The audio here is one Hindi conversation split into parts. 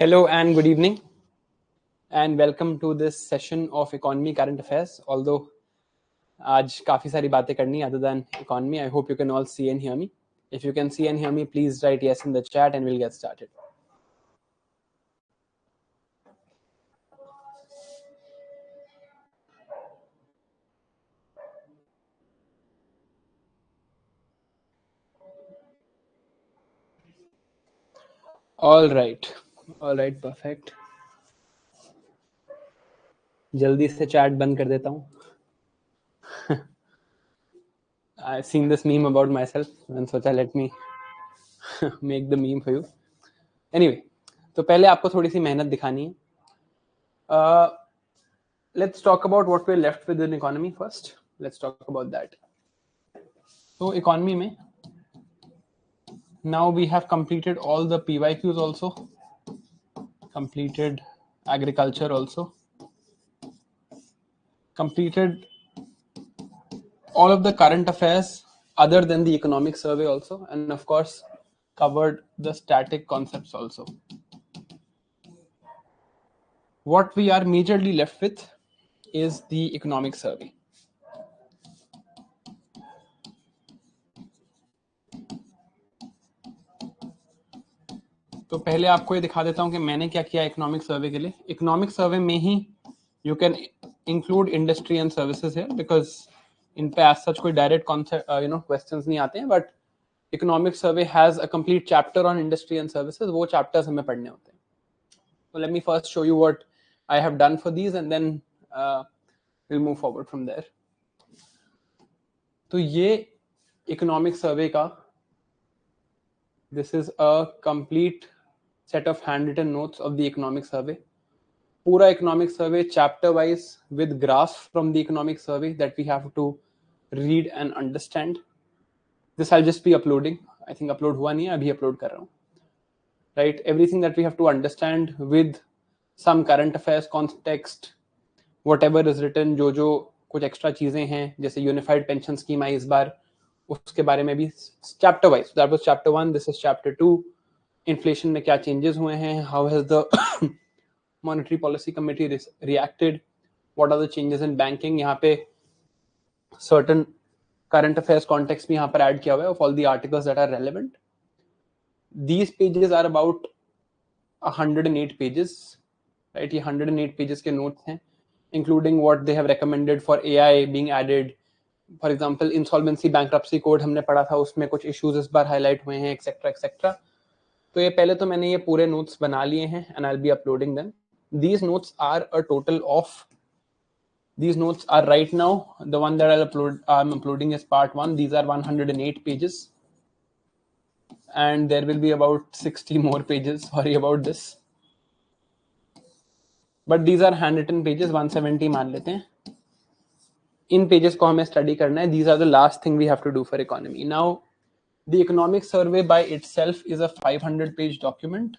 Hello and good evening, and welcome to this session of Economy Current Affairs. Although आज काफी सारी बातें करनी other than economy, I hope you can all see and hear me. If you can see and hear me, please write yes in the chat and we'll get started. All right, perfect. जल्दी से chat बंद कर देता हूँ. I've seen this meme about myself and सोचा let me make the meme for you. Anyway, तो पहले आपको थोड़ी सी मेहनत दिखानी है. Let's talk about what we're left with in economy first. Let's talk about that. So economy में now we have completed all the PYQs also, completed agriculture also, completed all of the current affairs other than the economic survey also, and of course covered the static concepts also. What we are majorly left with is the economic survey. तो पहले आपको ये दिखा देता हूँ कि मैंने क्या किया इकोनॉमिक सर्वे के लिए. इकोनॉमिक सर्वे में ही you can include industry and services है, बिकॉज इन पे एज सच कोई डायरेक्ट कॉन्सेप्ट क्वेश्चंस नहीं आते हैं, but economic survey has a complete chapter on industry and services. वो चैप्टर्स हमें पढ़ने होते हैं. So let me first show you what I have done for these and then we'll move forward from there. तो ये इकोनॉमिक सर्वे का, this is a complete set of handwritten notes of the economic survey. Pura economic survey chapter wise with graphs from the economic survey that we have to read and understand. This I'll just be uploading. I think upload हुआ नहीं है, अभी upload कर रहा हूँ. Right, everything that we have to understand with some current affairs context, whatever is written, जो कुछ extra चीजें हैं, जैसे unified pension scheme आई इस बार, उसके बारे में भी chapter wise. That was chapter 1. This is chapter 2. Inflation में क्या चेंजेस हुए हैं, how has the monetary policy committee reacted, what are the changes in banking. यहाँ पे सर्टेन करंट अफेयर्स कॉन्टेक्स्ट भी यहाँ पर ऐड किया हुआ है of all the articles that are relevant. These pages are about 108 pages, right. ये 108 पेजेस के नोट्स हैं, including what they have recommended for AI being added. For example insolvency bankruptcy code हमने पढ़ा था, उसमें कुछ इश्यूज इस बार हाईलाइट हुए हैं, एक्सेट्रा एक्सेट्रा. तो ये पहले तो मैंने ये पूरे नोट्स बना लिए हैं and I will be uploading them. These notes are a total of, these notes are right now, the one that I'm uploading is part 1. These are 108 pages and there will be about 60 more pages. Sorry about this, but these are handwritten pages. 170 मान लेते हैं. इन पेजेस को हमें स्टडी करना है. These are the last thing we have to do for economy. Now the economic survey by itself is a 500-page document.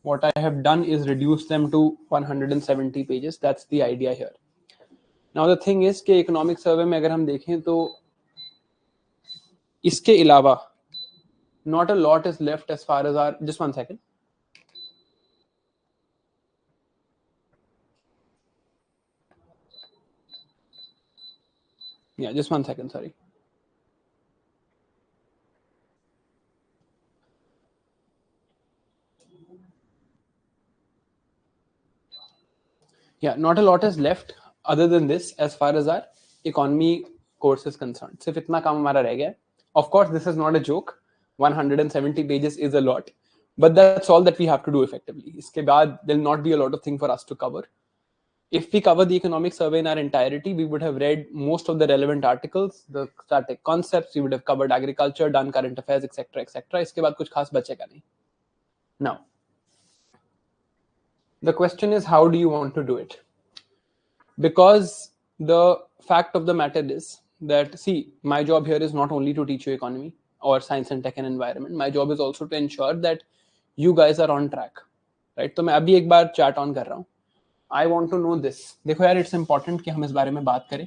What I have done is reduce them to 170 pages. That's the idea here. Now the thing is कि economic survey में अगर हम देखें तो इसके अलावा not a lot is left as far as our, just one second. Yeah, just one second, sorry. Yeah, not a lot is left other than this as far as our economy course is concerned. सिर्फ इतना काम हमारा रह गया है. Of course, this is not a joke. 170 pages is a lot, but that's all that we have to do effectively. इसके बाद there will not be a lot of things for us to cover. If we cover the economic survey in our entirety, we would have read most of the relevant articles, the static concepts, we would have covered agriculture, done current affairs, etc., etc. इसके बाद कुछ खास बचेगा नहीं. Now, the question is, how do you want to do it? Because the fact of the matter is that, see, my job here is not only to teach you economy or science and tech and environment. My job is also to ensure that you guys are on track, right? तो मैं अभी एक बार chat on कर रहा हूँ. I want to know this. देखो यार, it's important कि हम इस बारे में बात करें.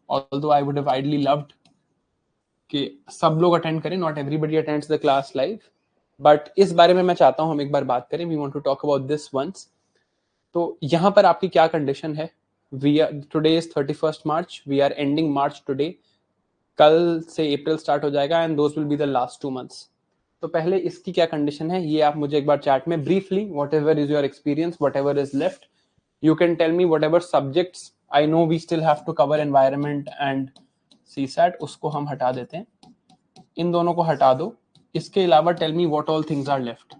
Although I would have ideally loved कि सब लोग attend करें. Not everybody attends the class live, but इस बारे में मैं चाहता हूं हम एक बार बात करें. We want to talk about this once. तो यहां पर आपकी क्या कंडीशन है? We are today is 31st March, we are ending March today. कल से अप्रैल स्टार्ट हो जाएगा and those will be the last 2 months. तो पहले इसकी क्या कंडीशन है ये आप मुझे एक बार चैट में briefly, what ever is your experience, what ever is left, you can tell me whatever subjects. I know we still have to cover environment and CSAT, उसको हम हटा देते हैं, इन दोनों को हटा दो. इसके अलावा tell me what all things are left.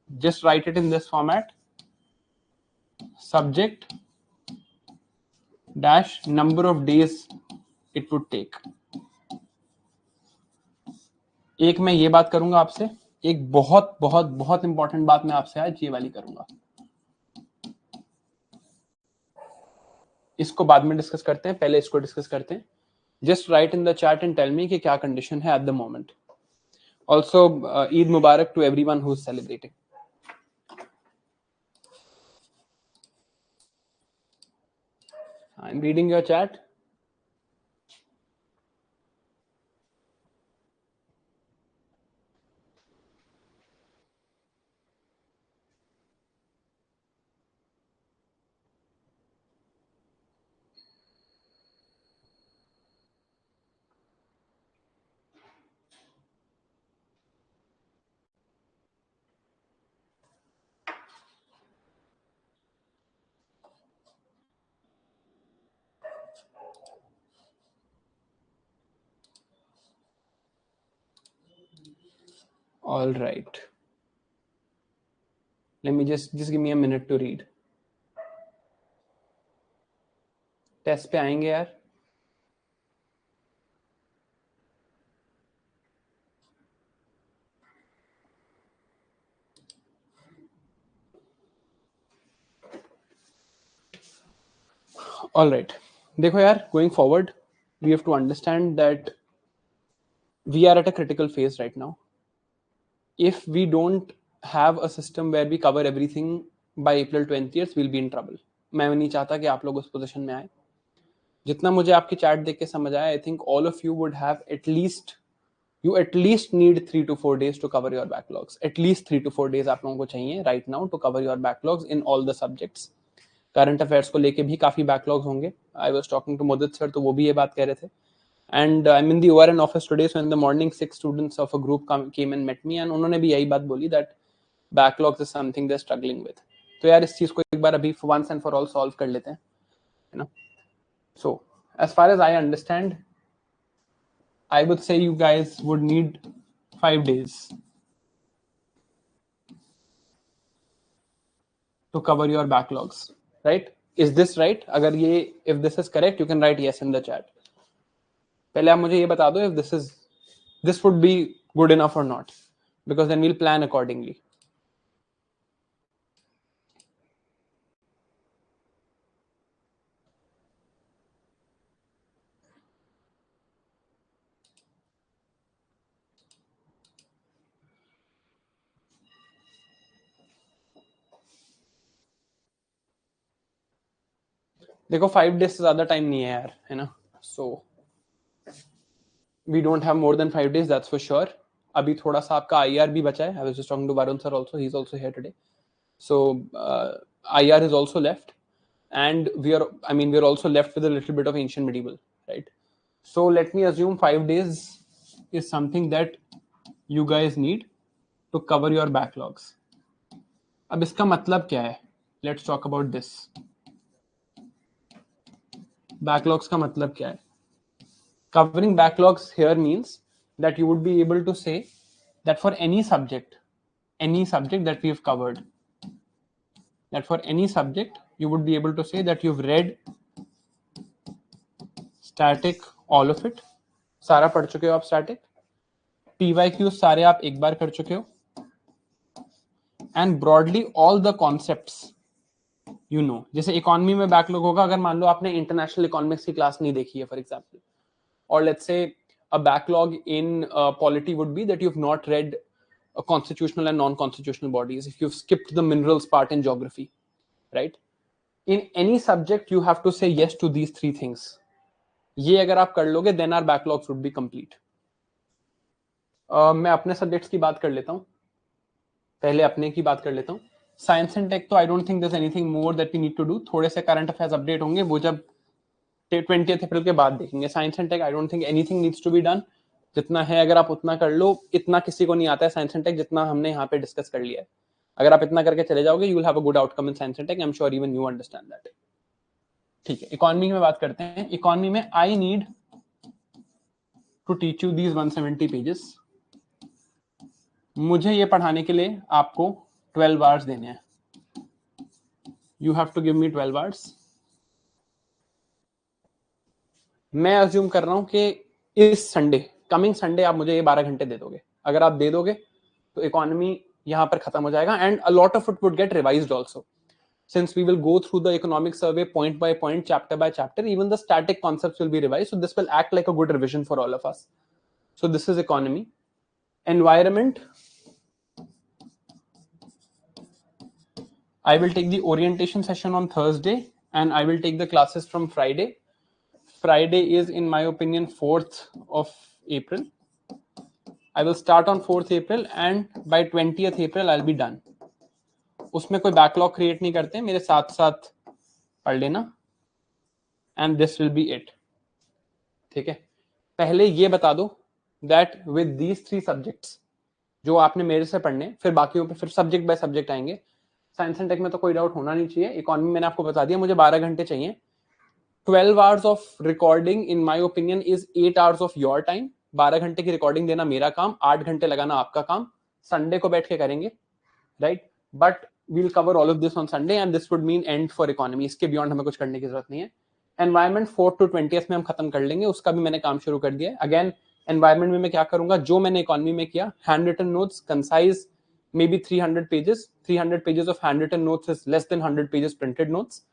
Just write it in this format: subject dash number of days it would take. एक मैं ये बात करूंगा आपसे, एक बहुत बहुत बहुत इंपॉर्टेंट बात मैं आपसे आज ये वाली करूंगा. इसको बाद में डिस्कस करते हैं, पहले इसको डिस्कस करते हैं. Just right in the chat and tell me कि क्या कंडीशन है at the moment. Also Eid Mubarak to everyone who is celebrating. I am reading your chat. All right. Let me just give me a minute to read. Test पे आएंगे यार. All right. देखो यार, going forward, we have to understand that we are at a critical phase right now. If we don't have a system where we cover everything by April 20th, we'll be in trouble. मैं नहीं चाहता कि आप लोग उस पोजीशन में आए. जितना मुझे आपकी चैट देख के समझ आया, I think all of you would have at least need 3 to 4 days to cover your backlogs. At least 3 to 4 days आप लोगों को चाहिए right now to cover your backlogs in all the subjects. Current affairs को लेके भी काफी बैकलॉग्स होंगे. I was talking to Mudit sir, तो वो भी ये बात कह रहे थे. And I am in the ORN office today, so in the morning 6 students of a group came and met me and उन्होंने भी यही बात बोली that backlogs is something they are struggling with. तो यार इस चीज को एक बार अभी once and for all solve कर लेते हैं, है ना. So as far as I understand, I would say you guys would need 5 days to cover your backlogs, right? Is this right? अगर ये, if this is correct, you can write yes in the chat. पहले आप मुझे ये बता दो if this would be good enough or not, because then we'll plan accordingly. देखो 5 days से ज्यादा टाइम नहीं है यार, है ना. So we don't have more than 5 days, that's for sure. अभी थोड़ा सा आपका IR भी बचा है. I was just talking to Varun sir also, he's also here today. So IR is also left, and we're also left with a little bit of ancient medieval, right? So let me assume 5 days is something that you guys need to cover your backlogs. अब इसका मतलब क्या है? Let's talk about this. Backlogs का मतलब क्या है? Covering backlogs here means that you would be able to say that for any subject that we have covered, that for any subject you would be able to say that you've read static all of it. सारा पढ़ चुके हो आप static. PYQ सारे आप एक बार कर चुके हो. And broadly all the concepts you know. जैसे इकोनॉमी में बैकलॉग होगा अगर मान लो आपने इंटरनेशनल इकोनॉमिक्स की क्लास नहीं देखी है for example. Or let's say a backlog in polity would be that you've not read constitutional and non-constitutional bodies, if you've skipped the minerals part in geography, right? In any subject you have to say yes to these 3 things. ये अगर आप कर लोगे then our backlogs would be complete. मैं अपने सब्जेक्ट्स की बात कर लेता हूँ. पहले अपने की बात कर लेता हूँ। साइंस एंड टेक तो I don't think there is anything more that we need to do. थोड़े से करंट अफेयर्स अपडेट होंगे, वो जब 20th अप्रैल के बाद देखेंगे। Science and tech I don't think anything needs to be done. जितना है अगर आप उतना कर लो, इतना किसी को नहीं आता है साइंस एंड टेक जितना हमने यहाँ पे डिस्कस कर लिया है। अगर आप इतना करके चले जाओगे, you will have a good outcome in science and tech. I am sure even you understand that. ठीक है, इकोनॉमी में बात करते हैं। इकोनॉमी में I need to teach you these 170 pages. मुझे ये पढ़ाने के लिए आपको 12 आवर्स देने हैं। You have to give me 12 hours. मैं अज्यूम कर रहा हूं कि इस संडे, कमिंग संडे, आप मुझे ये 12 घंटे दे दोगे। अगर आप दे दोगे तो इकोनॉमी यहां पर खत्म हो जाएगा, and a lot of it would get revised also, since we will go through the economic survey point by point, chapter by chapter. Even the static concepts will be revised, so this will act like a good revision for all of us. So this is economy. Environment, I will take the orientation session on Thursday and I will take the classes from Friday. Friday is, in my opinion, 4th of April. I will start on 4th April and by 20th April I'll be done. उसमें कोई बैकलॉग क्रिएट नहीं करते, मेरे साथ साथ पढ़ लेना, and this will be it. ठीक है, पहले ये बता दो दैट विद दीज 3 सब्जेक्ट्स जो आपने मेरे से पढ़ने, फिर बाकियों पे फिर सब्जेक्ट बाय सब्जेक्ट आएंगे। साइंस एंड टेक में तो कोई डाउट होना नहीं चाहिए। इकोनॉमी मैंने आपको बता दिया, मुझे 12 घंटे चाहिए। 12 hours of recording in my opinion is 8 hours of your time. 12 घंटे की रिकॉर्डिंग देना मेरा काम, 8 घंटे लगाना आपका काम। संडे को बैठ के करेंगे, right? But we will cover all of this on Sunday and this would mean end for economy. इसके बियॉन्ड हमें कुछ करने की जरूरत नहीं है। एनवायरमेंट 4 to 20 में हम खत्म कर लेंगे, उसका भी मैंने काम शुरू कर दिया है। अगेन एनवायरमेंट में मैं क्या करूंगा, जो मैंने इकोनॉमी में किया, hand written notes, concise, maybe 300 pages. 300 pages of handwritten notes is less than 100 pages printed notes.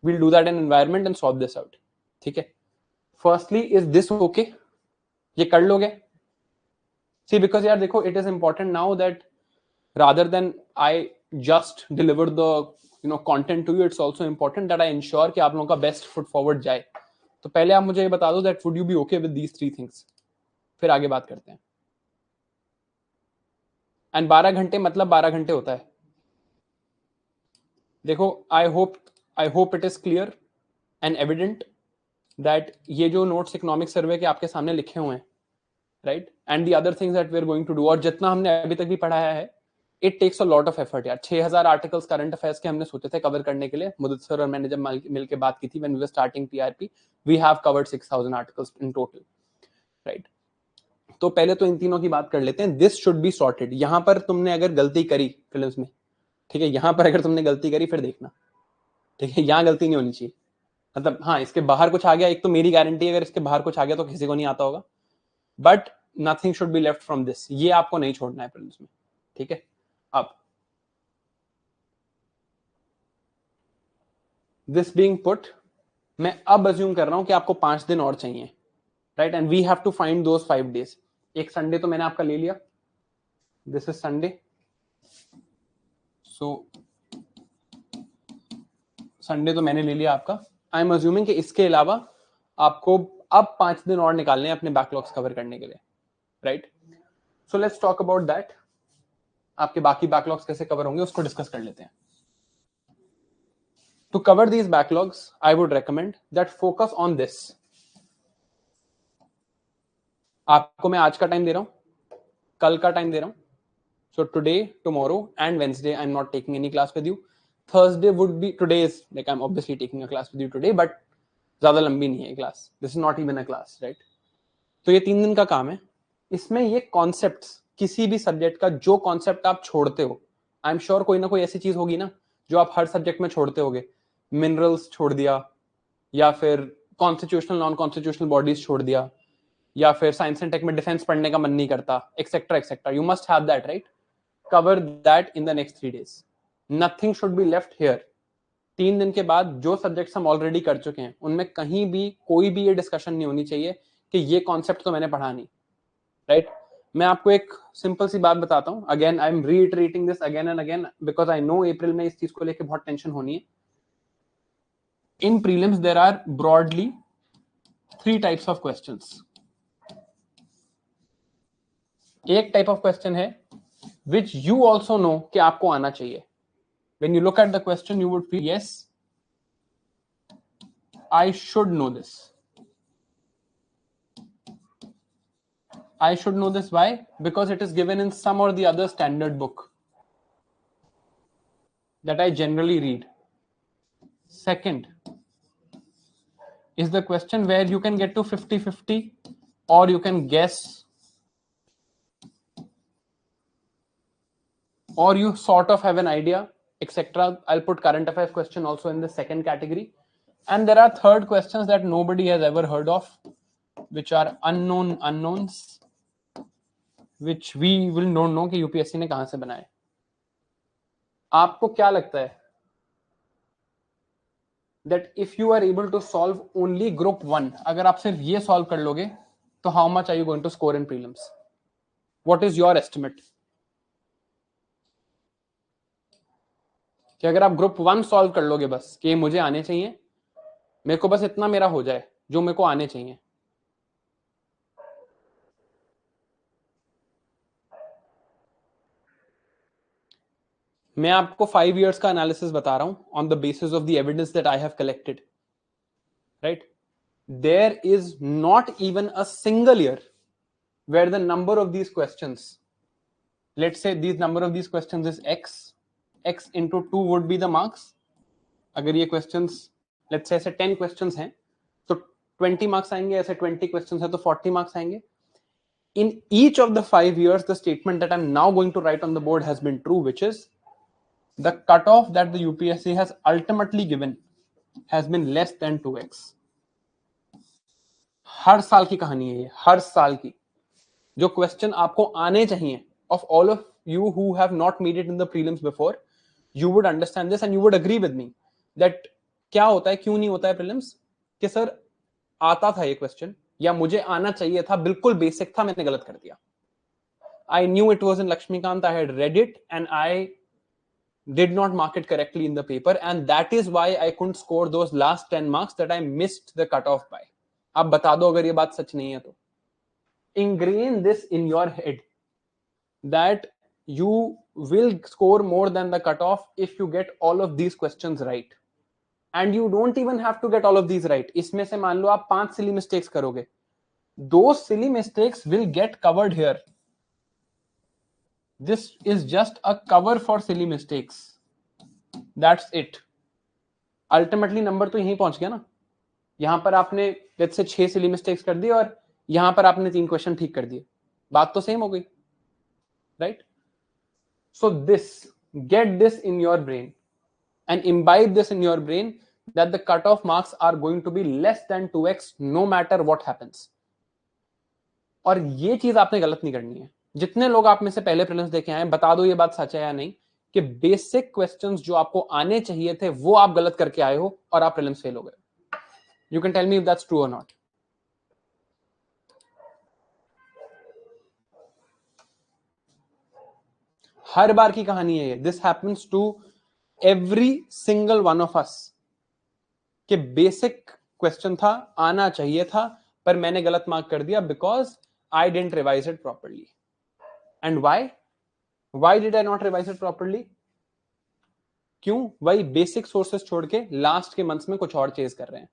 We'll do that in environment and solve this out. ठीक है, firstly is this okay? ये कर लोगे? See, because यार देखो, it is important now that rather than I just deliver the content to you, it's also important that I ensure कि आप लोगों का best foot forward जाए। तो पहले आप मुझे ये बता दो that would you be okay with these 3 things? फिर आगे बात करते हैं। एंड 12 घंटे मतलब 12 घंटे होता है। देखो, I hope it is clear and evident that ये जो नोट्स इकोनॉमिक सर्वे के आपके सामने लिखे हुए हैं, right, and the other things that we are going to do, और जितना हमने अभी तक भी पढ़ाया है, it takes a lot of effort यार। 6000 आर्टिकल्स करंट अफेयर्स के हमने सोचे थे कवर करने के लिए। मुदत सर और मैंने जब मिलकर बात की थी, when we were starting TRP, we have covered 6000 articles in total, right? तो पहले तो इन तीनों की बात कर लेते हैं। This should be sorted. यहां पर तुमने अगर गलती करी फिल्म्स में, ठीक है, यहां पर अगर तुमने गलती करी फिर देखना, ठीक है, यहां गलती नहीं होनी चाहिए। मतलब हाँ, इसके बाहर कुछ आ गया, एक तो मेरी गारंटी है, अगर इसके बाहर कुछ आ गया तो किसी को नहीं आता होगा, but nothing should be left from this. ये आपको नहीं छोड़ना है प्रीलिम्स में, ठीक है? अब दिस बीइंग पुट, मैं अब अज्यूम कर रहा हूं कि आपको 5 दिन और चाहिए, right? And we have to find those 5 days. एक संडे तो मैंने आपका ले लिया, this is Sunday, so Sunday तो मैंने ले लिया आपका। आई एम अज्यूमिंग कि इसके अलावा आपको अब 5 दिन और निकालने हैं अपने बैकलॉग्स कवर करने के लिए, right? So let's talk about that. आपके बाकी बैकलॉग्स कैसे कवर होंगे उसको डिस्कस कर लेते हैं। To cover these backlogs I would recommend that focus on this. आपको मैं आज का टाइम दे रहा हूं, कल का टाइम दे रहा हूं। So today, tomorrow and Wednesday I am not taking any class with you. Thursday would be, today is like I am obviously taking a class with you today, but ज्यादा लंबी नहीं है class, this is not even a class, right? तो ये 3 दिन का काम है। इसमें ये कॉन्सेप्ट्स, किसी भी सब्जेक्ट का जो कॉन्सेप्ट आप छोड़ते हो, आई एम श्योर कोई ना कोई ऐसी चीज होगी ना जो आप हर सब्जेक्ट में छोड़ते होगे। मिनरल्स छोड़ दिया, या फिर कॉन्स्टिट्यूशनल नॉन कॉन्स्टिट्यूशनल बॉडीज छोड़ दिया, या फिर साइंस एंड टेक में डिफेंस पढ़ने का मन नहीं करता, etcetera etcetera. You must have that, right? Cover that in the next 3 days। Nothing should be left here. 3 दिन के बाद जो सब्जेक्ट्स हम ऑलरेडी कर चुके हैं उनमें कहीं भी कोई भी ये डिस्कशन नहीं होनी चाहिए कि ये कॉन्सेप्ट तो मैंने पढ़ा नहीं, राइट? मैं आपको एक सिंपल सी बात बताता हूं। Again I am reiterating this again and again because I know अप्रैल में इस चीज को लेकर बहुत टेंशन होनी है। In prelims there are broadly 3 types of questions. एक टाइप ऑफ क्वेश्चन है which you also know कि आपको आना चाहिए. When you look at the question, you would feel, yes, I should know this. I should know this. Why? Because it is given in some or the other standard book that I generally read. Second is the question where you can get to 50-50 or you can guess or you sort of have an idea, etc. I'll put current affairs question also in the second category. And there are third questions that nobody has ever heard of, which are unknown unknowns, which we will not know कि यूपीएससी ने कहां से बनाए. आपको क्या लगता है that if you are able to solve only group 1, अगर आप सिर्फ ये solve कर लोगे तो how much are you going to score in prelims? What is your estimate? कि अगर आप ग्रुप 1 सॉल्व कर लोगे बस कि मुझे आने चाहिए, मेरे को बस इतना मेरा हो जाए जो मेरे को आने चाहिए, मैं आपको 5 years का एनालिसिस बता रहा हूं on the basis of the evidence that I have collected, right. There is not even a single year where the number of these questions, let's say these number of these questions is x into 2 would be the marks. अगर ये questions let's say ऐसे 10 questions हैं तो 20 marks आएंगे, ऐसे 20 questions हैं तो 40 marks आएंगे. In each of the 5 years, the statement that I'm now going to write on the board has been true, which is the cutoff that the UPSC has ultimately given has been less than 2x. हर साल की कहानी है ये, हर साल की. जो क्वेश्चन आपको आने चाहिए of all of you who have not made it in the prelims before, you would understand this and you would agree with me that क्या होता है, क्यों नहीं होता है prelims, कि सर आता था ये क्वेश्चन या मुझे आना चाहिए था, बिल्कुल बेसिक था, मैंने गलत कर दिया. I knew it was in Lakshmikant, I had read it and I did not mark it correctly in the paper, and that is why I couldn't score those last 10 marks that I missed the cutoff by. आप बता दो अगर ये बात सच नहीं है तो. Ingrain this in your head that you will score more than the cutoff if you get all of these questions right. And you don't even have to get all of these right. इसमें से मान लो आप 5 silly mistakes करोगे. Those silly mistakes will get covered here. This is just a cover for silly mistakes. That's it. Ultimately number तो यहीं पहुंच गया ना. यहां पर आपने लेट्स से 6 सिली मिस्टेक्स कर दी और यहां पर आपने 3 क्वेश्चन ठीक कर दिए, बात तो सेम हो गई, right. So this, get this in your brain and imbibe this in your brain that the cutoff marks are going to be less than 2x no matter what happens. और ये चीज आपने गलत नहीं करनी है. जितने लोग आप में से पहले प्रीलिम्स देखे आए, बता दो ये बात सच है या नहीं कि बेसिक क्वेश्चंस जो आपको आने चाहिए थे वो आप गलत करके आए हो और आप प्रीलिम्स फेल हो गए. You can tell me if that's true or not. हर बार की कहानी है ये. This happens to every single one of us. कि बेसिक क्वेश्चन था, आना चाहिए था, पर मैंने गलत मार्क कर दिया because I didn't revise it properly. And why? Why did I not revise it properly? क्यों? वही बेसिक सोर्सेस छोड़ के लास्ट के मंथ्स में कुछ और चेज कर रहे हैं.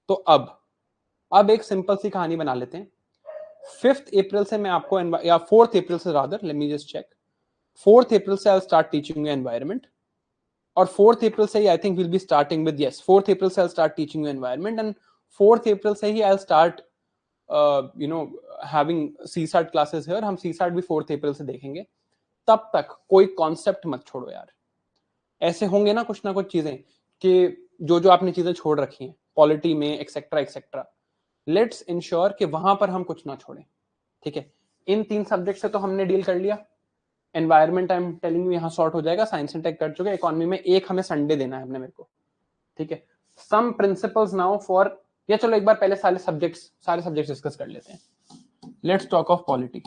तो अब एक सिंपल सी कहानी बना लेते हैं. 5th अप्रैल से मैं आपको या 4th अप्रैल से rather, let me just check, 4th अप्रैल से I will start teaching you environment. और 4th अप्रैल से ही I think will be starting with, yes, 4th अप्रैल से I will start teaching you environment and 4th अप्रैल से ही I will start you know having CSAT classes here. हम सीसैट भी 4th अप्रैल से देखेंगे. तब तक कोई कॉन्सेप्ट मत छोड़ो यार. ऐसे होंगे ना कुछ चीजें कि जो जो आपने चीजें छोड़ रखी हैं पॉलिटी में एक्सेट्रा एक्सेट्रा, लेट्स इंश्योर कि वहां पर हम कुछ ना छोड़ें. ठीक है. इन 3 सब्जेक्ट से तो हमने डील कर लिया. Environment I am telling you यहां सॉर्ट हो जाएगा. साइंस एंड टेक कर चुके. इकोनॉमी में एक हमें संडे देना है अपने मेरे को. ठीक है. सम प्रिंसिपल्स नाउ फॉर, या चलो एक बार पहले सारे सब्जेक्ट्स डिस्कस कर लेते हैं. Let's talk of polity.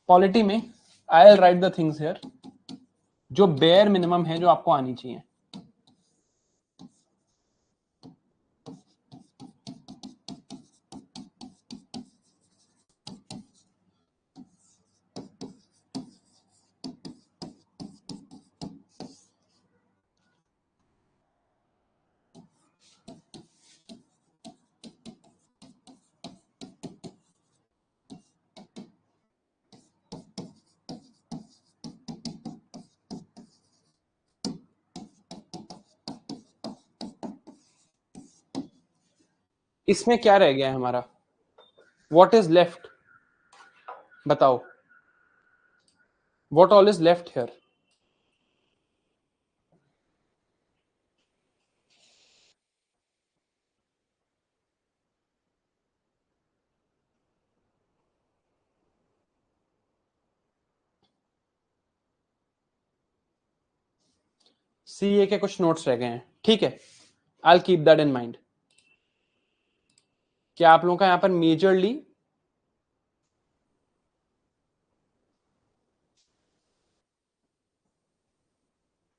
Polity में I will write the things here जो बेयर मिनिमम है जो आपको आनी चाहिए. इसमें क्या रह गया है हमारा? What is left? बताओ, what all is left here? CA के कुछ नोट्स रह गए हैं, ठीक है, I keep that in mind. क्या आप लोगों का यहां पर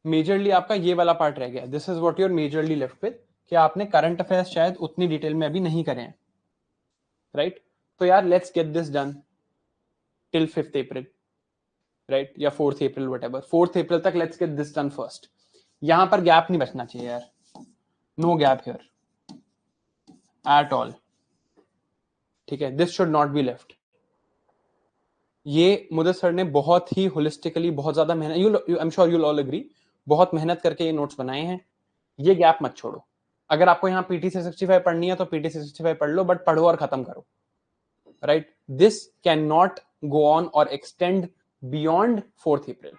मेजरली आपका ये वाला पार्ट रह गया। This is what you're majorly left with, कि आपने करंट अफेयर्स शायद उतनी डिटेल में अभी नहीं करे हैं, राइट? तो यार let's get this done till 5th April, right, या 4th April, what 4th April तक let's get this done first. यहां पर गैप नहीं बचना चाहिए यार, no gap here at all, ठीक है? This should not be left. ये मुदत सर ने बहुत ही होलिस्टिकली, बहुत ज्यादा मेहनत, I am sure you'll all agree, बहुत मेहनत करके ये नोट्स बनाए हैं। ये गैप मत छोड़ो। अगर आपको यहाँ पीटीसी 65 पढ़नी है तो पीटीसी 65 पढ़ लो, बट पढ़ो और खत्म करो, right? This can not go on और एक्सटेंड बियॉन्ड 4th अप्रैल।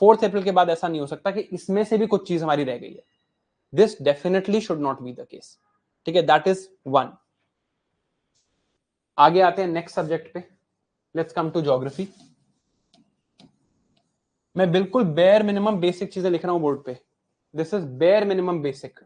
4th अप्रैल के बाद ऐसा नहीं हो सकता कि इसमें से भी कुछ चीज हमारी रह गई है। This definitely should not be the case, ठीक है? That is one. आगे आते हैं नेक्स्ट सब्जेक्ट पे। Let's come to geography. मैं बिल्कुल बेयर मिनिमम बेसिक चीजें लिख रहा हूं बोर्ड पे। This is bare minimum basic.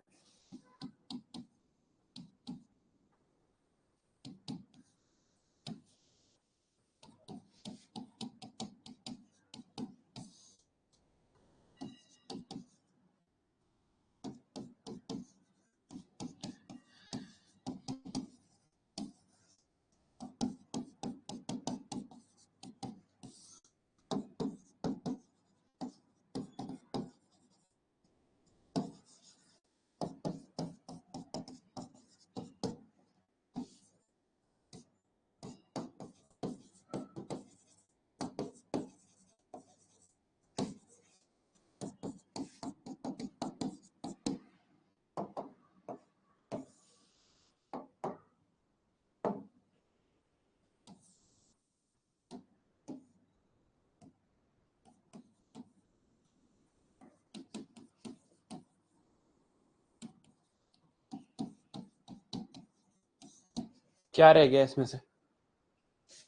क्या रह गया इसमें से?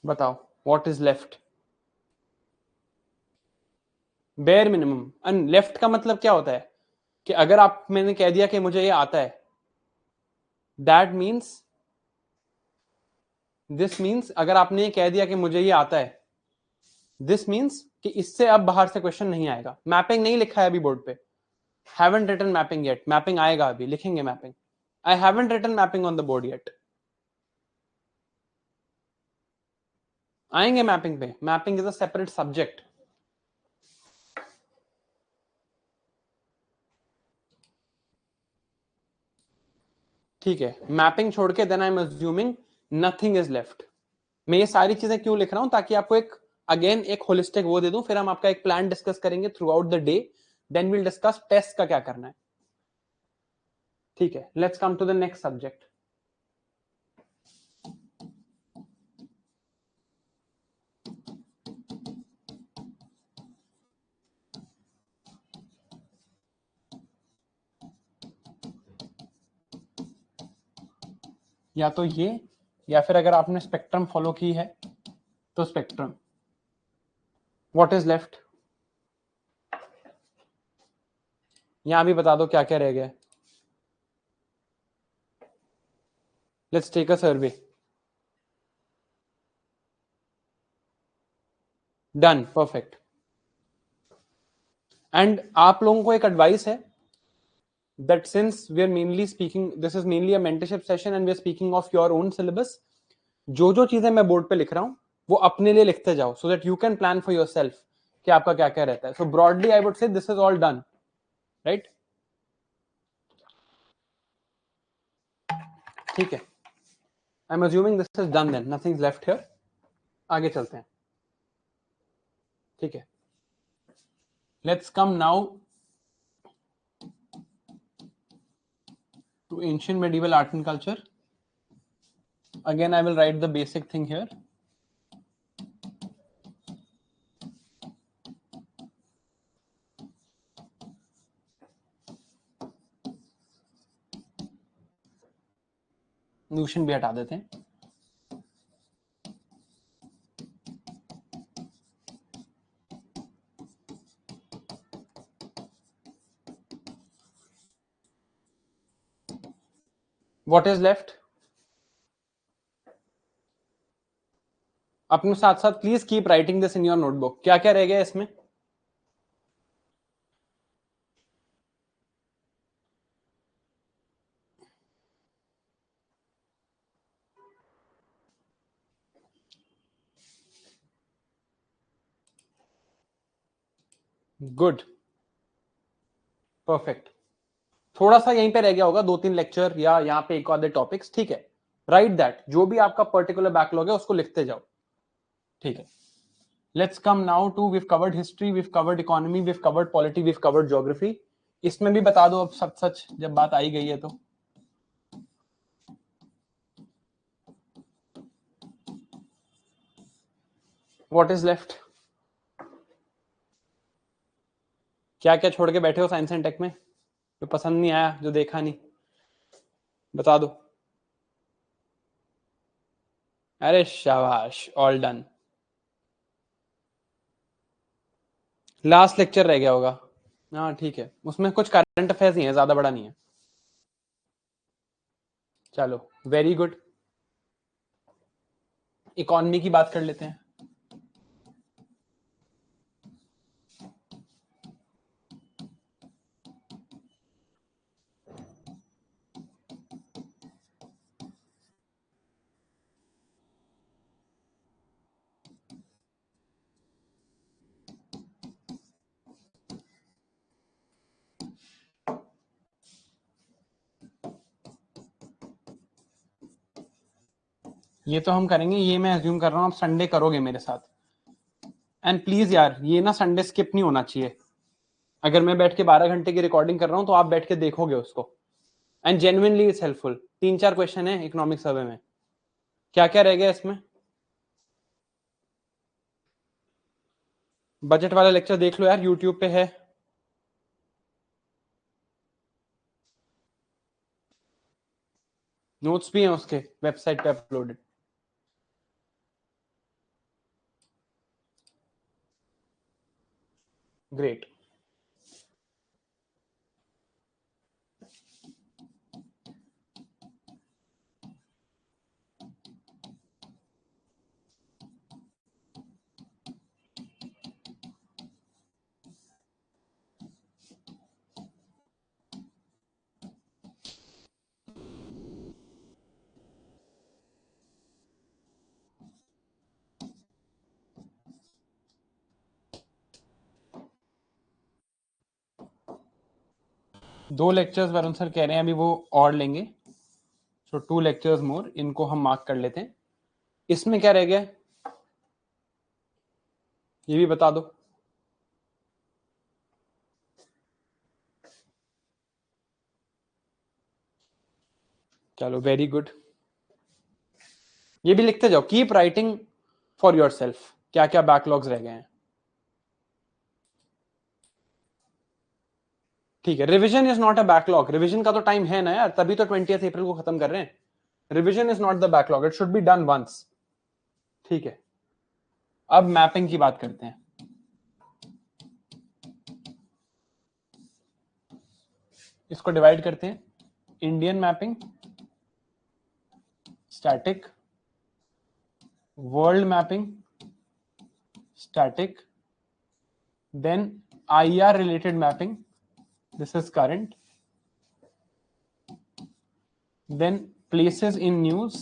बताओ, what is left? Bare minimum. And left का मतलब क्या होता है? कि अगर आप, मैंने कह दिया कि मुझे ये आता है, दैट मीन्स, दिस मीन्स, अगर आपने ये कह दिया कि मुझे ये आता है, दिस मीन्स कि इससे अब बाहर से क्वेश्चन नहीं आएगा। मैपिंग नहीं लिखा है अभी बोर्ड पे, haven't written mapping yet. Mapping आएगा, अभी लिखेंगे mapping. I haven't written mapping on the board yet. आएंगे मैपिंग पे। Mapping is a separate subject. ठीक है, मैपिंग छोड़ के then I am assuming nothing is left. मैं ये सारी चीजें क्यों लिख रहा हूं? ताकि आपको एक, अगेन एक होलिस्टिक वो दे दूं। फिर हम आपका एक प्लान डिस्कस करेंगे throughout the day, then will discuss test का क्या करना है, ठीक है? Let's come to the next subject. या तो ये, या फिर अगर आपने स्पेक्ट्रम फॉलो की है तो स्पेक्ट्रम। What is left? यहां भी बता दो क्या क्या रह गया। Let's take a survey. Done, perfect. एंड आप लोगों को एक एडवाइस है, that since we are mainly speaking, this is mainly a mentorship session and we are speaking of your own syllabus, जो जो चीजें मैं बोर्ड पे लिख रहा हूं वो अपने लिए लिखते जाओ, so that you can plan for yourself कि आपका क्या क्या रहता है। So broadly I would say this is all done, right? ठीक है, I'm assuming this is done then, nothing is left here. आगे चलते हैं, ठीक है? Let's come now to ancient medieval art and culture. Again, I will write the basic thing here. Notion भी हटा देते हैं. What is left? अपने साथ साथ please keep writing this in your notebook. क्या क्या रह गया इसमें? Good, perfect. थोड़ा सा यहीं पे रह गया होगा, 2-3 लेक्चर या यहाँ पे एक आधे टॉपिक्स. ठीक है, राइट दैट. जो भी आपका पर्टिकुलर बैकलॉग है उसको लिखते जाओ. ठीक है. Let's come now to, we've covered history, we've covered economy, we've covered polity, we've covered geography. इसमें भी बता दो अब सब सच जब बात आई गई है तो. What is left? क्या क्या छोड़ के बैठे हो साइंस एंड टेक में जो पसंद नहीं आया, जो देखा नहीं, बता दो. अरे शाबाश, ऑल डन. लास्ट लेक्चर रह गया होगा. हाँ ठीक है, उसमें कुछ करंट अफेयर्स ही है, ज्यादा बड़ा नहीं है. चलो वेरी गुड. इकोनॉमी की बात कर लेते हैं. ये तो हम करेंगे, ये मैं अज्यूम कर रहा हूँ आप संडे करोगे मेरे साथ. एंड प्लीज यार, ये ना संडे स्किप नहीं होना चाहिए. अगर मैं बैठ के 12 घंटे की रिकॉर्डिंग कर रहा हूँ तो आप बैठ के देखोगे उसको. And genuinely it's helpful. 3-4 question है इकोनॉमिक सर्वे में. क्या क्या रह गया इसमें? बजट वाला लेक्चर देख लो यार, यूट्यूब पे है. नोट्स भी हैं उसके वेबसाइट पे अपलोडेड. ग्रेट. दो लेक्चर्स वरुण सर कह रहे हैं अभी वो और लेंगे. सो 2 लेक्चर्स मोर, इनको हम मार्क कर लेते हैं. इसमें क्या रह गया ये भी बता दो. चलो वेरी गुड. ये भी लिखते जाओ. Keep writing for your self. क्या क्या बैकलॉग्स रह गए हैं. ठीक है. Revision is not a backlog. Revision का तो टाइम है ना यार, तभी तो 20 अप्रैल को खत्म कर रहे हैं. Revision is not the backlog, it should be done once. ठीक है. अब मैपिंग की बात करते हैं. इसको डिवाइड करते हैं. Indian mapping, static, world mapping, static, then IR related mapping, this is current, then places in news,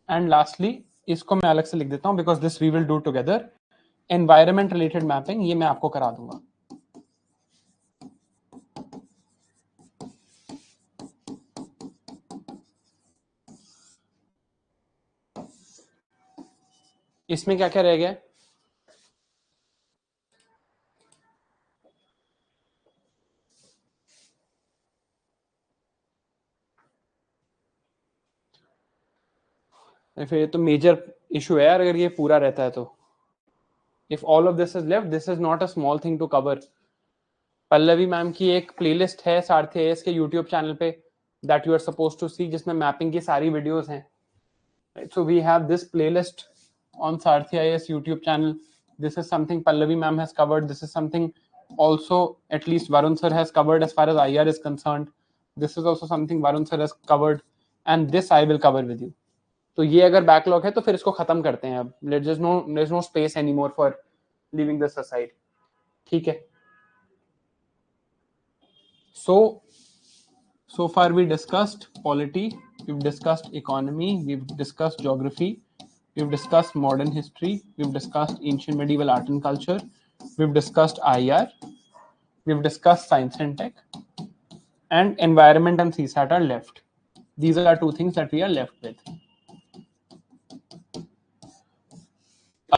and lastly इसको मैं अलग से लिख देता हूं because this we will do together, environment related mapping. ये मैं आपको करा दूंगा. इसमें क्या क्या रह गया? फिर ये तो मेजर इशू है यार, अगर ये पूरा रहता है तो. If all of this is left, this is not a small thing to cover. Pallavi ma'am की एक प्लेलिस्ट है सारथी आईएएस के यूट्यूब चैनल पे that you are suppose to see, जिसमें मैपिंग की सारी वीडियोस हैं. So we have this playlist on Sarthi IAS YouTube channel. This is something Pallavi ma'am has covered. This is something also at least Varun sir has covered as far as IR is concerned. This is also something Varun sir has covered, and this I will cover with you. तो ये अगर बैकलॉग है तो फिर इसको खत्म करते हैं अब. There's no space anymore for leaving this aside. ठीक है. So far we discussed polity, we've discussed economy, we've discussed geography, we've discussed modern history, we've discussed ancient medieval art and culture, we've discussed IR, we've discussed science and tech, and environment and CSAT are left. These are two things that we are left with.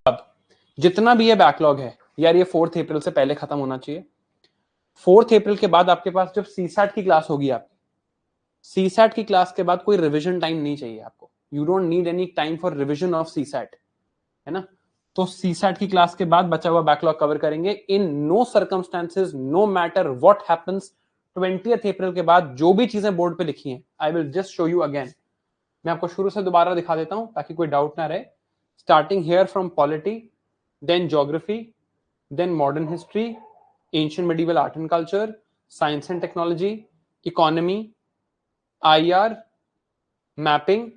अब जितना भी ये बैकलॉग है यार, ये 4 अप्रैल से पहले खत्म होना चाहिए. 4 अप्रैल के बाद आपके पास जब CSAT की क्लास होगी, आपकी CSAT की क्लास के बाद कोई रिवीजन टाइम नहीं चाहिए आपको. You don't need any time for revision of CSAT, है ना. तो CSAT की क्लास के बाद बचा हुआ बैकलॉग कवर करेंगे. In no circumstances, no matter what happens, 20 अप्रैल के बाद जो भी चीजें बोर्ड पे लिखी हैं, I will just show you again. मैं आपको शुरू से दोबारा दिखा देता हूं ताकि कोई डाउट ना रहे. Starting here from polity, then geography, then modern history, ancient medieval art and culture, science and technology, economy, IR, mapping,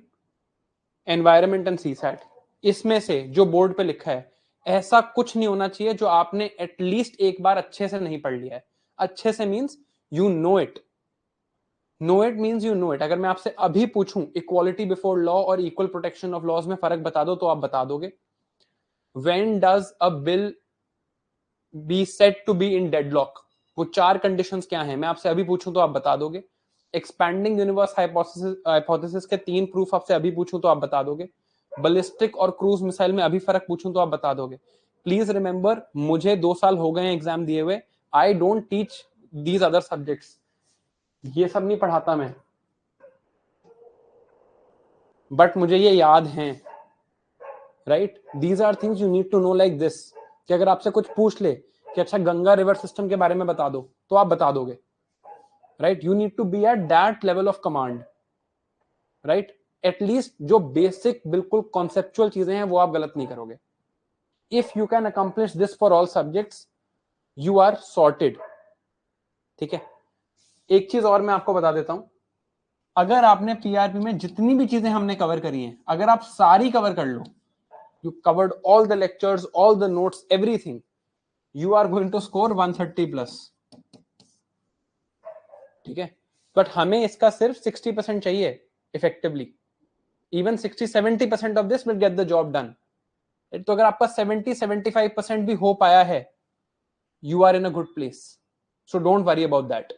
environment and CSAT. इसमें से जो बोर्ड पे लिखा है, ऐसा कुछ नहीं होना चाहिए जो आपने एटलीस्ट एक बार अच्छे से नहीं पढ़ लिया है. अच्छे से means you know it. Know it means you know it. अगर मैं आपसे अभी पूछूं इक्वालिटी बिफोर लॉ और इक्वल प्रोटेक्शन ऑफ लॉज में फर्क बता दो, तो आप बता दोगे. When does a bill be said to be in deadlock, वो 4 कंडीशंस क्या हैं, मैं आपसे अभी पूछूं तो आप बता दोगे. एक्सपैंडिंग यूनिवर्स हाइपोथेसिस के 3 प्रूफ आपसे अभी पूछूं तो आप बता दोगे. बलिस्टिक और क्रूज मिसाइल में अभी फर्क पूछूं तो आप बता दोगे. प्लीज रिमेंबर, मुझे 2 साल हो गए एग्जाम दिए हुए. I don't teach these other subjects. ये सब नहीं पढ़ाता मैं, बट मुझे ये याद हैं. Right, these are things you need to know like this. कि अगर आपसे कुछ पूछ ले कि अच्छा गंगा रिवर सिस्टम के बारे में बता दो, तो आप बता दोगे. Right, you need to be at that level of command. Right, at least जो बेसिक बिल्कुल कॉन्सेप्चुअल चीजें हैं वो आप गलत नहीं करोगे. If you can accomplish this for all subjects, you are sorted. ठीक है. एक चीज और मैं आपको बता देता हूं. अगर आपने पीआरपी में जितनी भी चीजें हमने कवर करी हैं, अगर आप सारी कवर कर लो, you covered all the lectures, all the notes, everything, you are going to score 130 plus. ठीक है. बट हमें इसका सिर्फ 60% चाहिए effectively. Even 60-70% of this will get the job done. तो अगर आपका 70-75% भी हो पाया है, you are in a good place. So don't worry about that.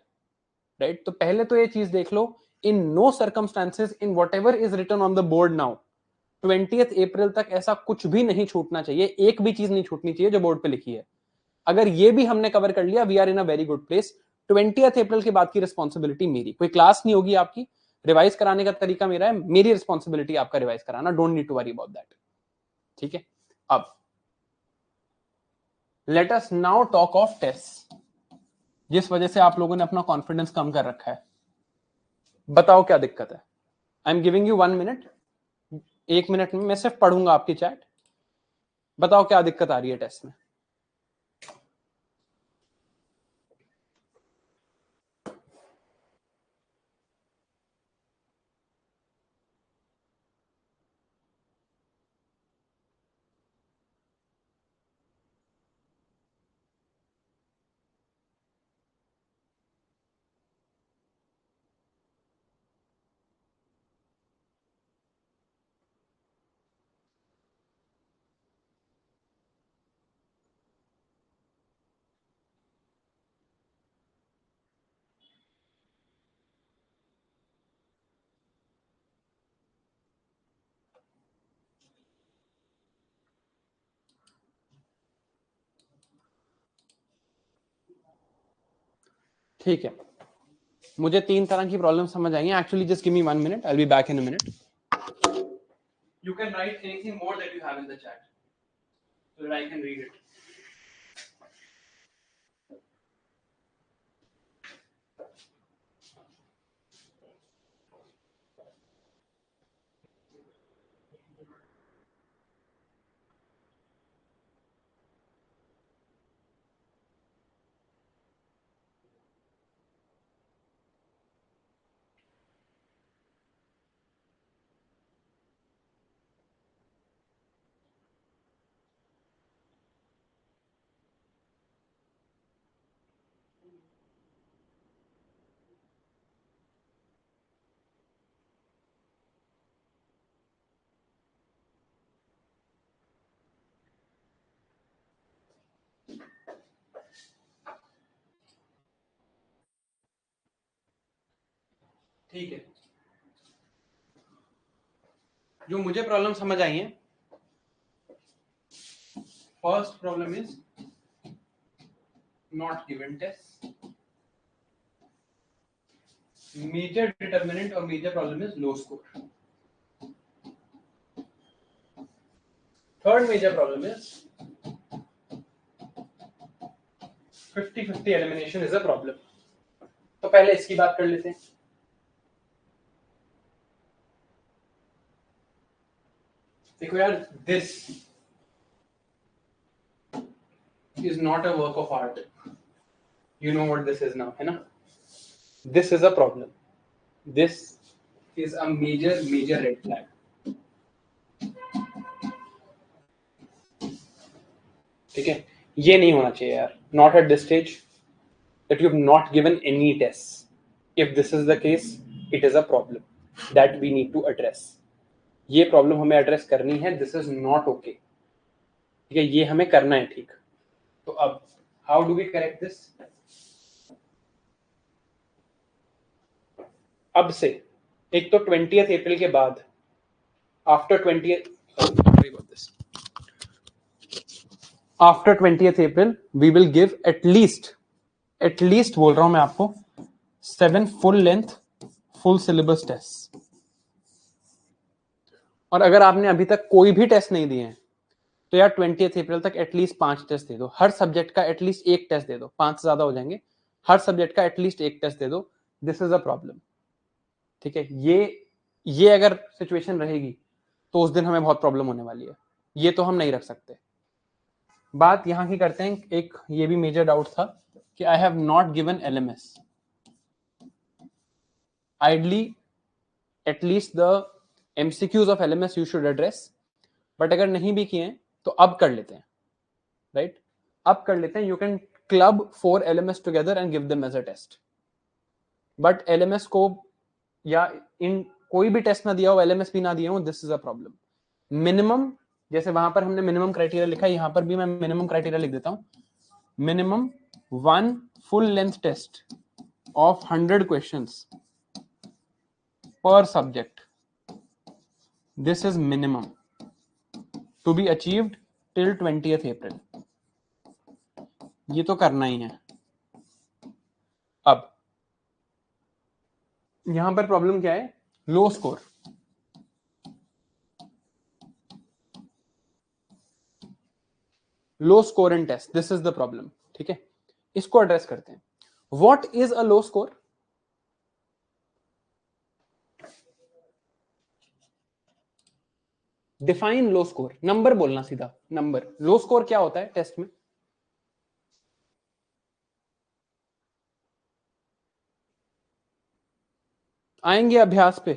Right, तो पहले तो ये चीज देख लो. In no circumstances, in what ever is written on the board now, 20 अप्रैल तक ऐसा कुछ भी नहीं छूटना चाहिए. एक भी चीज नहीं छूटनी चाहिए जो बोर्ड पे लिखी है. अगर ये भी हमने कवर कर लिया, we are in a very good place. 20 अप्रैल के बाद की रिस्पॉन्सिबिलिटी मेरी. कोई क्लास नहीं होगी आपकी. रिवाइज कराने का तरीका मेरा है, मेरी रिस्पॉन्सिबिलिटी आपका रिवाइज कराना. Don't need to worry about that. ठीक है. अब let us now talk of test, जिस वजह से आप लोगों ने अपना कॉन्फिडेंस कम कर रखा है. बताओ क्या दिक्कत है. I am giving you 1 minute. 1 minute में मैं सिर्फ पढ़ूंगा आपकी चैट. बताओ क्या दिक्कत आ रही है टेस्ट में. ठीक है. मुझे 3 तरह की प्रॉब्लम समझ आई हैं. Actually just give me 1 minute, I will be back in a minute. You can write anything more that you have in the chat so that I can read it. ठीक है, जो मुझे प्रॉब्लम समझ आई है, first problem is not given test, major determinant और major problem is low score. Third major problem is 50-50 elimination is a problem. तो पहले इसकी बात कर लेते हैं. देखो यार, this is not a work of art. You know what this is now, है ना? This is a problem. This is a major red flag. ठीक है, ये नहीं होना चाहिए यार. Not at this stage. That you have not given any tests. If this is the case, it is a problem that we need to address. ये प्रॉब्लम हमें एड्रेस करनी है. This is not okay. ठीक है, ये हमें करना है. ठीक, तो अब how do we correct this? अब से एक तो 20th अप्रैल के बाद, after 20th April we will give at least बोल रहा हूं मैं आपको 7 full length full syllabus test. और अगर आपने अभी तक कोई भी टेस्ट नहीं दिए हैं तो यार 20th अप्रैल तक एटलीस्ट 5 टेस्ट दे दो. हर सब्जेक्ट का एटलीस्ट एक टेस्ट दे दो. 5 से ज्यादा हो जाएंगे. हर सब्जेक्ट का एटलीस्ट एक टेस्ट दे दो. This is a problem. ठीक है, ये अगर सिचुएशन रहेगी तो उस दिन हमें बहुत प्रॉब्लम होने वाली है. ये तो हम नहीं रख सकते. बात यहां की करते हैं. एक ये भी मेजर डाउट था कि I have not given LMS. Ideally at least the MCQs of LMS you should address. But अगर नहीं भी किए हैं तो अब कर लेते हैं. राइट, अब कर लेते हैं. You can club 4 LMS together and give them as a test. But LMS को या इन कोई भी टेस्ट ना दिया हो, एलएमएस भी ना दिया हो, this is a problem. Minimum, जैसे वहां पर हमने मिनिमम क्राइटेरिया लिखा है, यहां पर भी मैं मिनिमम क्राइटेरिया लिख देता हूं. Minimum 1 full length test of 100 questions पर subject. This is minimum to be achieved till 20th April. ये तो करना ही है. अब यहां पर प्रॉब्लम क्या है? Low score. Low score in test, this is the problem. ठीक है, इसको एड्रेस करते हैं. What is a low score? Define low score. Number बोलना सीधा, नंबर. लो स्कोर क्या होता है टेस्ट में? आएंगे अभ्यास पे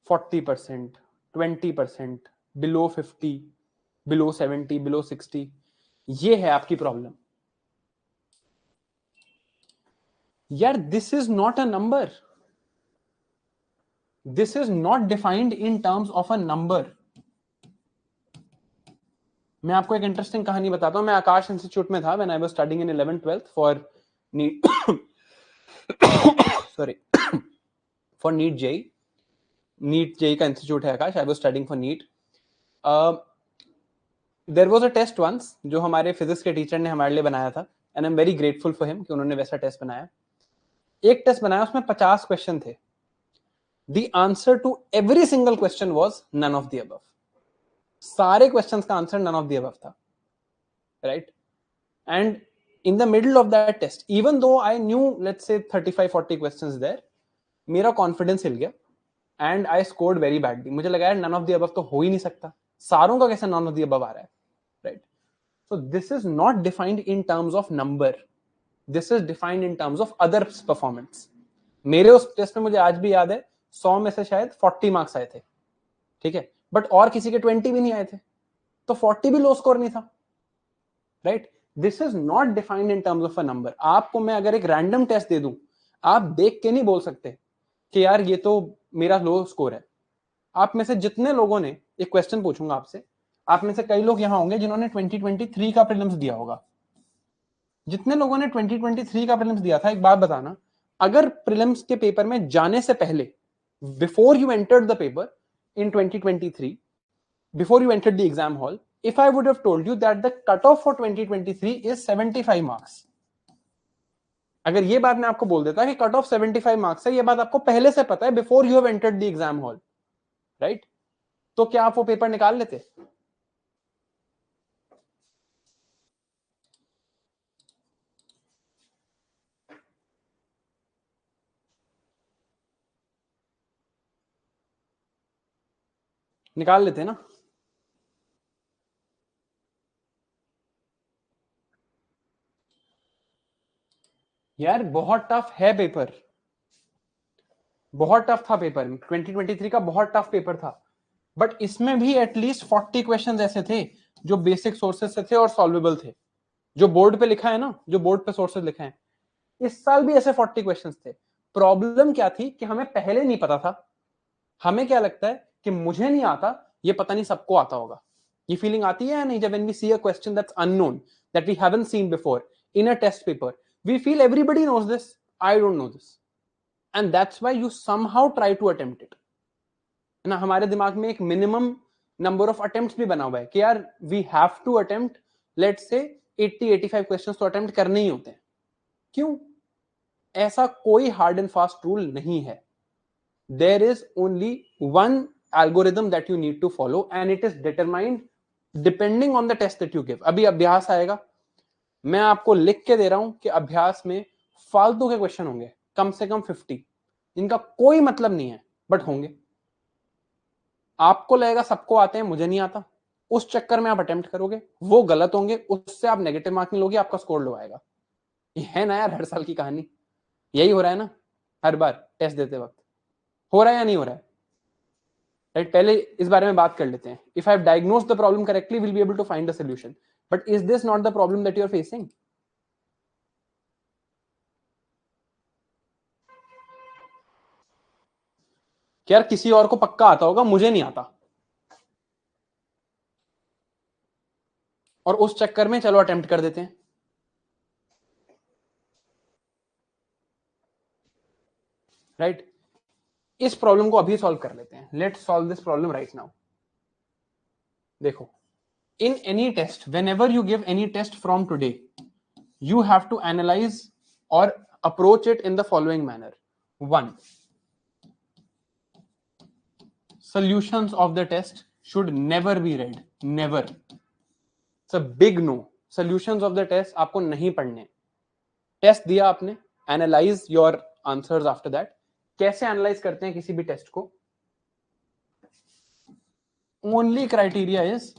40%, 20%, बिलो 50, बिलो 70, बिलो 60. ये है आपकी प्रॉब्लम. यार, this is not a number. This is not defined in terms of a number. मैं आपको एक इंटरेस्टिंग कहानी बताता हूं. मैं आकाश इंस्टीट्यूट में था when I was studying in 11th 12th for NEET sorry for NEET JEE. NEET JEE का इंस्टीट्यूट है Aakash. I was studying for NEET. There was a test once जो हमारे फिजिक्स के टीचर ने हमारे लिए बनाया था, and I am very grateful for him कि उन्होंने वैसा टेस्ट बनाया. एक टेस्ट बनाया, उसमें 50 क्वेश्चन थे. The answer to every single question was none of the above. सारे questions का answer none of the above था, right? And in the middle of that test, even though I knew, let's say 35-40 questions there, मेरा confidence हिल गया and I scored very badly. मुझे लगा यार none of the above तो हो ही नहीं सकता, सारों का कैसे none of the above आ रहा है, right? So this is not defined in terms of number. This is defined in terms of others performance. मेरे उस टेस्ट में मुझे आज भी याद है 100 में से शायद 40 मार्क्स आए थे, ठीक है, बट और किसी के 20 भी नहीं आए थे, तो 40 भी लो स्कोर नहीं था, right? This is not defined in terms of a number. आपको मैं अगर एक रैंडम टेस्ट दे दूं, आप देख के नहीं बोल सकते कि यार ये तो मेरा लो स्कोर है. आप में से जितने लोगों ने, एक क्वेश्चन पूछूंगा आपसे, आप में से कई लोग यहां होंगे जिन्होंने 2023 का प्रीलिम्स दिया होगा. जितने लोगों ने 2023 का प्रीलिम्स दिया था, एक बात बताना, अगर प्रीलिम्स के पेपर में जाने से पहले, before you entered the paper in 2023, before you entered the exam hall, if I would have told you that the cutoff for 2023 is 75 marks, अगर ये बात मैं आपको बोल देता कि कट ऑफ 75 मार्क्स है, ये बात आपको पहले से पता है, before you have entered the exam hall, right, तो क्या आप वो पेपर निकाल लेते? निकाल लेते ना? यार बहुत टफ है पेपर, बहुत टफ था पेपर. 2023 का बहुत टफ पेपर था, बट इसमें भी एटलीस्ट 40 क्वेश्चंस ऐसे थे जो बेसिक सोर्सेज से थे और सॉल्वेबल थे. जो बोर्ड पे लिखा है ना, जो बोर्ड पे सोर्सेज लिखे हैं, इस साल भी ऐसे 40 क्वेश्चंस थे. प्रॉब्लम क्या थी कि हमें पहले नहीं पता था. हमें क्या लगता है कि मुझे नहीं आता, ये पता नहीं सबको आता होगा. ये फीलिंग आती है या नहीं? जब when we see a question that's unknown, that we haven't seen before in a test paper, we feel everybody knows this, I don't know this, and that's why you somehow try to attempt it. ना, हमारे दिमाग में एक मिनिमम नंबर ऑफ अटेम्प्ट्स भी बना हुआ है कि यार we have to attempt, let's say 80-85 questions तो अटेम्प्ट करने ही होते हैं. क्यों? ऐसा कोई हार्ड एंड फास्ट रूल नहीं है. There is only one algorithm that you need to follow and it is determined depending on the test that you give. अभी अभ्यास आएगा, मैं आपको लिख के दे रहा हूं कि अभ्यास में फालतू के क्वेश्चन होंगे कम से कम 50, इनका कोई मतलब नहीं है, बट होंगे. आपको लगेगा सबको आते हैं, मुझे नहीं आता, उस चक्कर में आप अटेम्प्ट करोगे, वो गलत होंगे, उससे आप नेगेटिव मार्किंग लोगे, आपका स्कोर लो आएगा. ये है ना यार हर साल की कहानी, यही हो रहा है ना हर बार टेस्ट देते वक्त. हो रहा है या नहीं हो रहा है? राइट, पहले इस बारे में बात कर लेते हैं. If I have diagnosed the problem correctly, will be able to find the solution. But is this not the problem that you are facing? क्या यार किसी और को पक्का आता होगा, मुझे नहीं आता, और उस चक्कर में चलो अटेम्प्ट कर देते हैं. राइट, इस प्रॉब्लम को अभी सॉल्व कर लेते हैं. Let's solve this problem right now. देखो, in any test, whenever you give any test from today, you have to analyze or approach it in the following manner. 1, solutions of the test should never be read. Never. It's a big no. Solutions of the test आपको नहीं पढ़ने. टेस्ट दिया आपने, analyse your answers after that. कैसे एनालाइज करते हैं किसी भी टेस्ट को? Only criteria is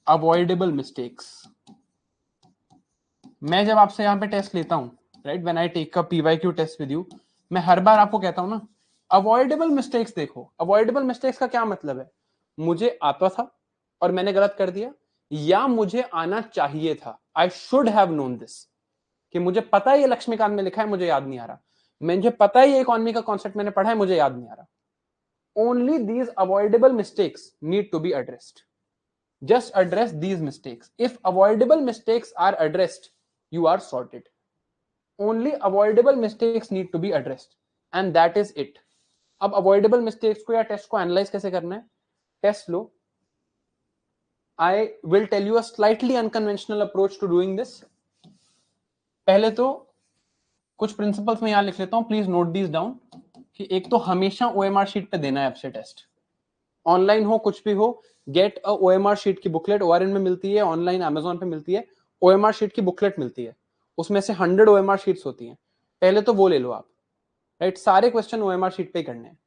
avoidable mistakes. मैं जब आपसे यहां पे टेस्ट लेता हूं, right, when I take a PYQ test with you, मैं हर बार आपको कहता हूं ना, अवॉइडेबल मिस्टेक्स देखो. अवॉइडेबल मिस्टेक्स का क्या मतलब है? मुझे आता था और मैंने गलत कर दिया, या मुझे आना चाहिए था, I should have known this, कि मुझे पता है ये लक्ष्मीकांत में लिखा है, मुझे याद नहीं आ रहा. मुझे पता है ये इकोनॉमी का कॉन्सेप्ट मैंने पढ़ा है, मुझे याद नहीं आ रहा. Only these avoidable mistakes need to be addressed. Just address these mistakes. If avoidable mistakes are addressed, you are sorted. Only avoidable mistakes need to be addressed, and that is it. अब avoidable mistakes को या टेस्ट को एनालाइज कैसे करना है? टेस्ट लो. I will tell you a slightly unconventional approach to doing this. पहले तो कुछ प्रिंसिपल्स में यहां लिख लेता हूं, प्लीज नोट दीज डाउन. कि एक तो हमेशा OMR शीट पे देना है आपसे टेस्ट, ऑनलाइन हो कुछ भी हो, गेट अ OMR शीट की बुकलेट ORN में मिलती है, ऑनलाइन अमेजोन पे मिलती है, OMR शीट की बुकलेट मिलती है, उसमें से 100 OMR शीट्स होती हैं, पहले तो वो ले लो आप, राइट। सारे क्वेश्चन OMR शीट पे करने हैं।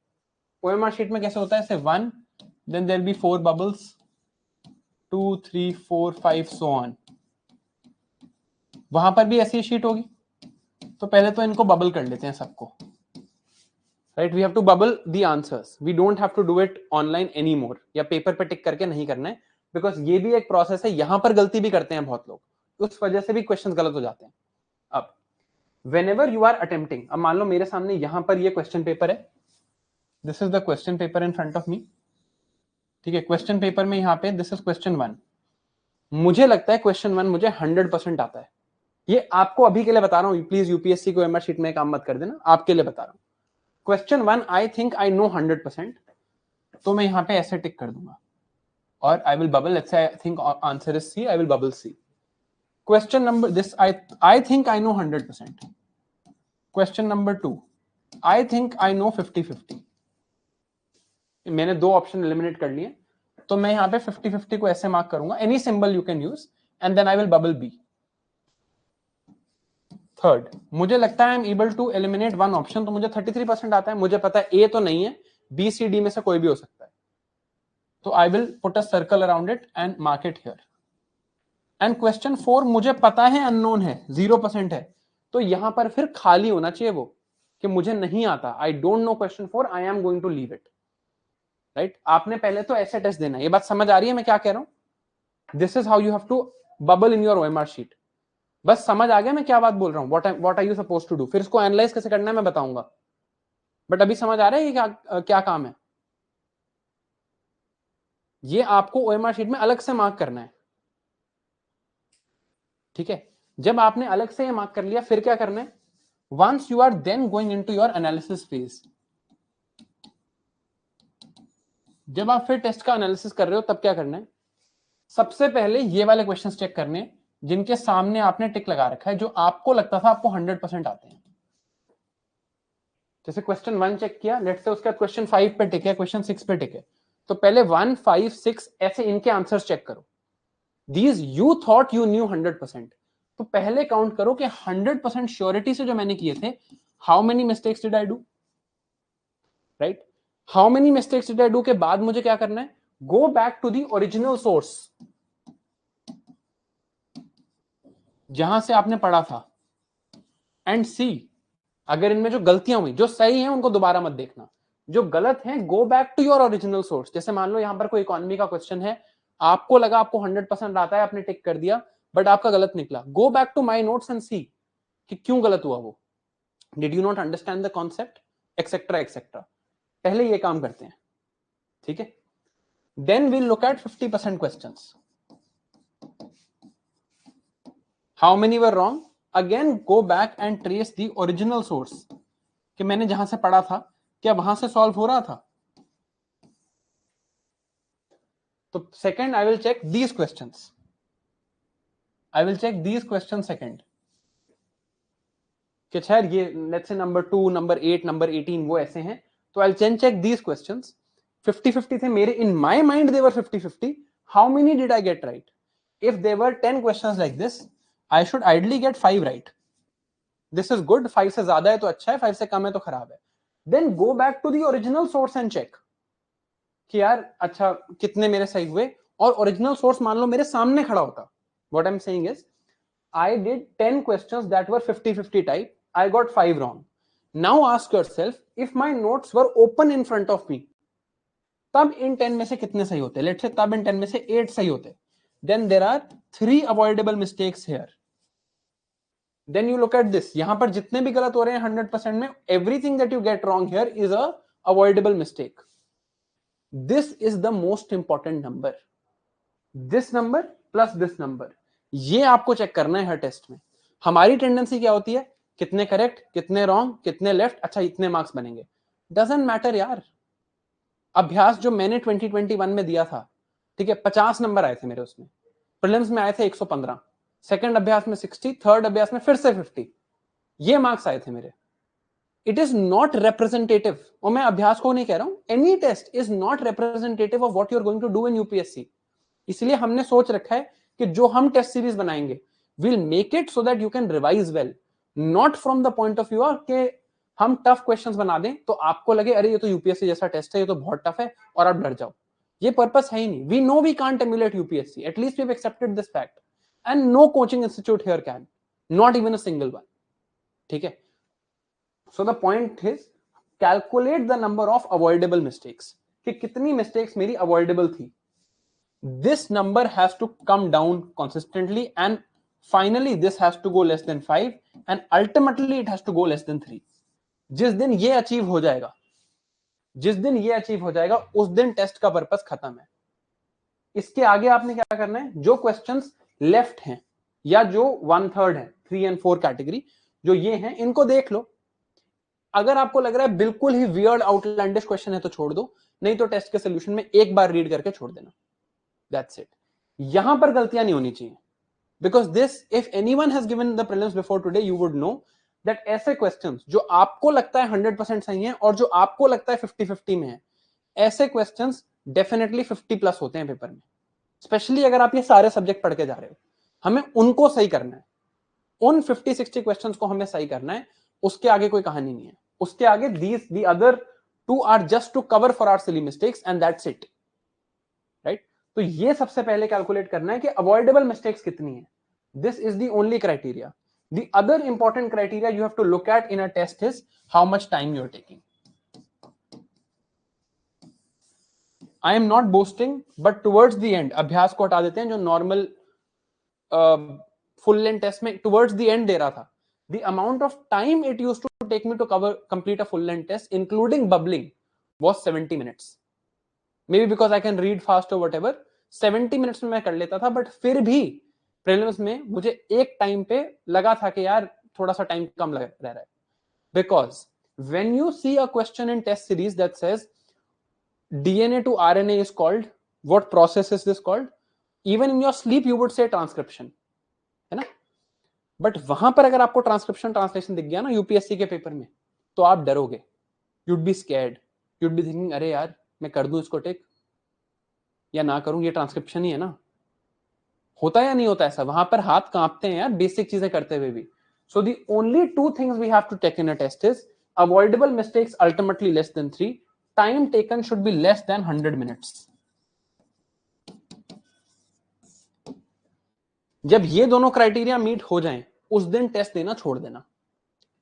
OMR शीट में कैसे होता है, ऐसे 1, then there be 4 bubbles, 2 3 4 5 so on. वहां पर भी ऐसी शीट होगी, तो पहले तो इनको बबल कर लेते हैं सबको, right. We have to bubble the answers, we don't have to do it online any more, या पेपर पे टिक करके नहीं करना है, बिकॉज ये भी एक प्रोसेस है, यहां पर गलती भी करते हैं बहुत लोग, उस वजह से भी क्वेश्चन गलत हो जाते हैं। अब whenever you are attempting, अब मान लो मेरे सामने यहां पर ये क्वेश्चन पेपर है, this is the question paper in front of me, ठीक है। क्वेश्चन पेपर में यहाँ पे दिस इज क्वेश्चन 1, मुझे लगता है क्वेश्चन 1 मुझे 100% आता है, ये आपको अभी के लिए बता रहा हूं, प्लीज यूपीएससी को OMR शीट में काम मत कर देना, आपके लिए बता रहा हूं। Question 1 I think I know 100%, तो मैं यहाँ पे ऐसे टिक कर दूंगा और आई will bubble, let's say I think answer is C, I will bubble C. Question number this I think I know 100%। Question number 2 I think I know 50-50। मैंने दो ऑप्शन एलिमिनेट कर लिए, तो मैं यहाँ पे 50-50 को ऐसे मार्क करूंगा, any symbol you can use, and then I will bubble B. Third, मुझे लगता है I am able to eliminate one option, तो मुझे 33% आता है, मुझे पता है ए तो नहीं है, बी सी डी में से कोई भी हो सकता है, तो I will put a circle around it and mark it here. And question 4 मुझे पता है अननोन है, 0% है, तो यहां पर फिर खाली होना चाहिए वो, कि मुझे नहीं आता, I don't know question 4, I am going to leave it, right. आपने पहले तो ऐसे टेस्ट देना है, ये बात समझ आ रही है मैं क्या कह रहा हूं? This is how you have to bubble in your OMR sheet. बस समझ आ गया मैं क्या बात बोल रहा हूं, what are you suppose to do, फिर इसको एनालाइज कैसे करना है मैं बताऊंगा, बट अभी समझ आ रहा है ये क्या काम है। ये आपको OMR शीट में अलग से मार्क करना है, ठीक है। जब आपने अलग से ये मार्क कर लिया, फिर क्या करना है, once you are then going into your analysis phase, जब आप फिर टेस्ट का एनालिसिस कर रहे हो तब क्या करना है, सबसे पहले ये वाले क्वेश्चंस चेक करने हैं जिनके सामने आपने टिक लगा रखा है, जो आपको लगता था आपको 100% आते हैं। जैसे क्वेश्चन 1 चेक किया, लेट्स से उसके बाद क्वेश्चन 5 पे टिक है, क्वेश्चन 6 पे टिक है, तो पहले 1 5 6 ऐसे इनके आंसर्स चेक करो, these you thought you new 100%, तो पहले काउंट करो कि 100% श्योरिटी से जो मैंने किए थे, how many mistakes did I do, right. How many mistakes did I do के बाद मुझे क्या करना है, go back to the original source, जहां से आपने पढ़ा था, एंड सी अगर इनमें जो गलतियां हुई, जो सही हैं उनको दोबारा मत देखना, जो गलत हैं go back to your original source. जैसे मान लो यहां पर कोई इकोनॉमी का क्वेश्चन है, आपको लगा आपको 100% आता है, आपने टिक कर दिया, बट आपका गलत निकला, go back to my notes and see कि क्यों गलत हुआ वो, did you not understand the concept, etcetera etcetera. पहले ये काम करते हैं, ठीक है। Then we'll look at 50% questions, how many were wrong, again go back and trace the original source, कि मैंने जहां से पढ़ा था क्या वहां से सॉल्व हो रहा था। तो second I will check these questions, I will check these question second, कि शायद ये let's say number 2 number 8 number 18 वो ऐसे हैं, तो I will check these questions. 50-50 थे मेरे, in my mind they were 50-50, how many did I get right, if they were 10 questions like this, I should ideally get 5 right, this is good, 5 से ज्यादा है तो अच्छा है, 5 से कम है तो खराब है। Then go back to the original source and check कि यार अच्छा कितने मेरे सही हुए, और ओरिजिनल सोर्स मान लो मेरे सामने खड़ा होता, what I am saying is I did 10 questions that were 50-50 type, I got 5 wrong. Now ask yourself, if my notes were open in front of me, तब इन 10 में से कितने सही होते, लेट्स से तब इन 10 में से 8 सही होते, then there are 3 avoidable mistakes here. Then you look at this, यहां पर जितने भी गलत हो रहे हैं 100% में, everything that you get wrong here is a avoidable mistake. This is the most important number, this number plus this number, ये आपको चेक करना है हर टेस्ट में। हमारी टेंडेंसी क्या होती है, कितने करेक्ट, कितने रॉन्ग, कितने लेफ्ट, अच्छा इतने मार्क्स बनेंगे, डजंट मैटर यार। अभ्यास जो मैंने 2021 में दिया था, ठीक है, 50 नंबर आए थे मेरे, उसमें प्रीलिम्स में आए थे 115, सेकंड अभ्यास में 60, थर्ड अभ्यास में फिर से 50, ये मार्क्स आए थे मेरे। इट इज नॉट रिप्रेजेंटेटिव, और मैं अभ्यास को नहीं कह रहा हूं, any test is not representative of what you are going to do in UPSC. इसलिए हमने सोच रखा है कि जो हम टेस्ट सीरीज बनाएंगे will make it so that you can revise well, not from the point of view कि हम टफ क्वेश्चंस बना दें तो आपको लगे अरे ये तो यूपीएससी जैसा टेस्ट है, ये तो बहुत टफ है और आप डर जाओ। ये पर्पस है ही नहीं। We know we can't emulate UPSC, at least we have accepted this fact, and no coaching institute here can, not even a single one. ठीक है, so the point is calculate the number of avoidable mistakes, कि कितनी मिस्टेक्स मेरी अवॉइडेबल थी। This number has to come down consistently, and finally this has to go less than 5, and ultimately it has to go less than 3. जिस दिन ये अचीव हो जाएगा, जिस दिन ये अचीव हो जाएगा उस दिन टेस्ट का पर्पस खत्म है। इसके आगे आपने क्या करना है, जो क्वेश्चंस लेफ्ट हैं या जो 1/3 है, 3 और 4 कैटेगरी जो ये हैं, इनको देख लो। अगर आपको लग रहा है बिल्कुल ही वियर्ड आउटलैंडिश क्वेश्चन है तो छोड़ दो, नहीं तो टेस्ट के सोल्यूशन में एक बार रीड करके छोड़ देना। That's it. यहां पर गलतियां नहीं होनी चाहिए, because this, if anyone has given the prelims before today, you would know that ऐसे questions जो आपको लगता है 100% सही हैं और जो आपको लगता है 50-50 में है, ऐसे questions definitely 50+ होते हैं पेपर में। स्पेशली अगर आप ये सारे सब्जेक्ट पढ़ के जा रहे हो, हमें उनको सही करना है, उन 50-60 क्वेश्चंस को हमें सही करना है, उसके आगे कोई कहानी नहीं है। उसके आगे the other 2 are just to cover for our silly mistakes and that's it, right? तो ये सबसे पहले कैलकुलेट करना है कि अवॉइडेबल मिस्टेक्स कितनी है। This is the only criteria. The other important criteria you have to look at in a test is how much time you are taking. I am not boasting, but towards the end, अभ्यास को हटा देते हैं, जो नॉर्मल फुल लेंथ टेस्ट में टुवर्ड्स द एंड दे रहा था, the amount of time it used to take me to cover complete a full length test including bubbling was 70 minutes. May be because I can read fast और whatever, 70 मिनट्स में मैं कर लेता था, बट फिर भी प्रीलिम्स में मुझे एक टाइम पे लगा था कि यार थोड़ा सा टाइम कम लग रहा है। Because when you see a question in test series that says DNA to RNA is called, what process is this called? Even in your sleep you would say transcription, है ना? बट वहां पर अगर आपको ट्रांसक्रिप्शन ट्रांसलेशन दिख गया ना यूपीएससी के पेपर में, तो आप डरोगे, you'd be scared, you'd be thinking अरे यार मैं कर दूं इसको टिक या ना करूं, ये ट्रांसक्रिप्शन ही है ना। होता है या नहीं होता ऐसा, वहां पर हाथ कांपते हैं यार बेसिक चीजें करते हुए भी। So the only 2 things we have to take in a test is avoidable mistakes ultimately less than 3, time taken should be less than 100 minutes. जब ये दोनों क्राइटेरिया मीट हो जाएं, उस दिन टेस्ट देना छोड़ देना।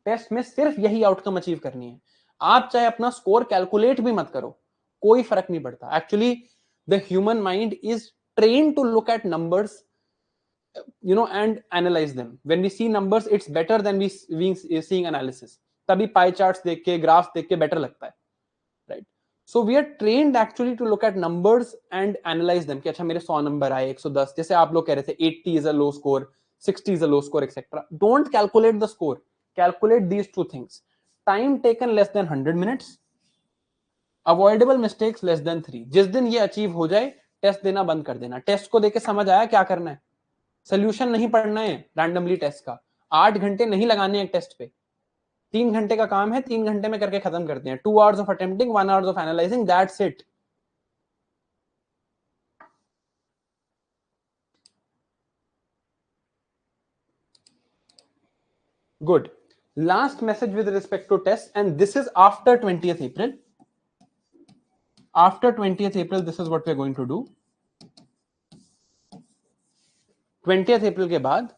टेस्ट में सिर्फ यही आउटकम अचीव करनी है। आप चाहे अपना स्कोर कैलकुलेट भी मत करो, कोई फर्क नहीं पड़ता। Actually the human mind is trained to look at numbers, and analyze them. When we see numbers, it's better than we seeing analysis. तभी pie charts देख के, graphs देख के better लगता है, right? So we are trained actually to look at numbers and analyze them. कि अच्छा मेरे 100 नंबर आए, 110, जैसे आप लोग कह रहे थे 80 is a low score, 60 is a low score, etc. Don't calculate the score. Calculate these 2 things. Time taken less than 100 minutes. Avoidable mistakes less than 3. जिस दिन ये अचीव हो जाए, टेस्ट देना बंद कर देना। टेस्ट को देके समझ आया क्या करना है, सोल्यूशन नहीं पढ़ना है रैंडमली टेस्ट का, 8 घंटे नहीं लगाने हैं टेस्ट पे, 3 घंटे का काम है, 3 घंटे में करके खत्म करते हैं। 2 hours of attempting, 1 hour of analyzing, that's it. Good. Last message with respect to tests, and this is after 20th April. After 20th April, this is what we are going to do. 20th April के बाद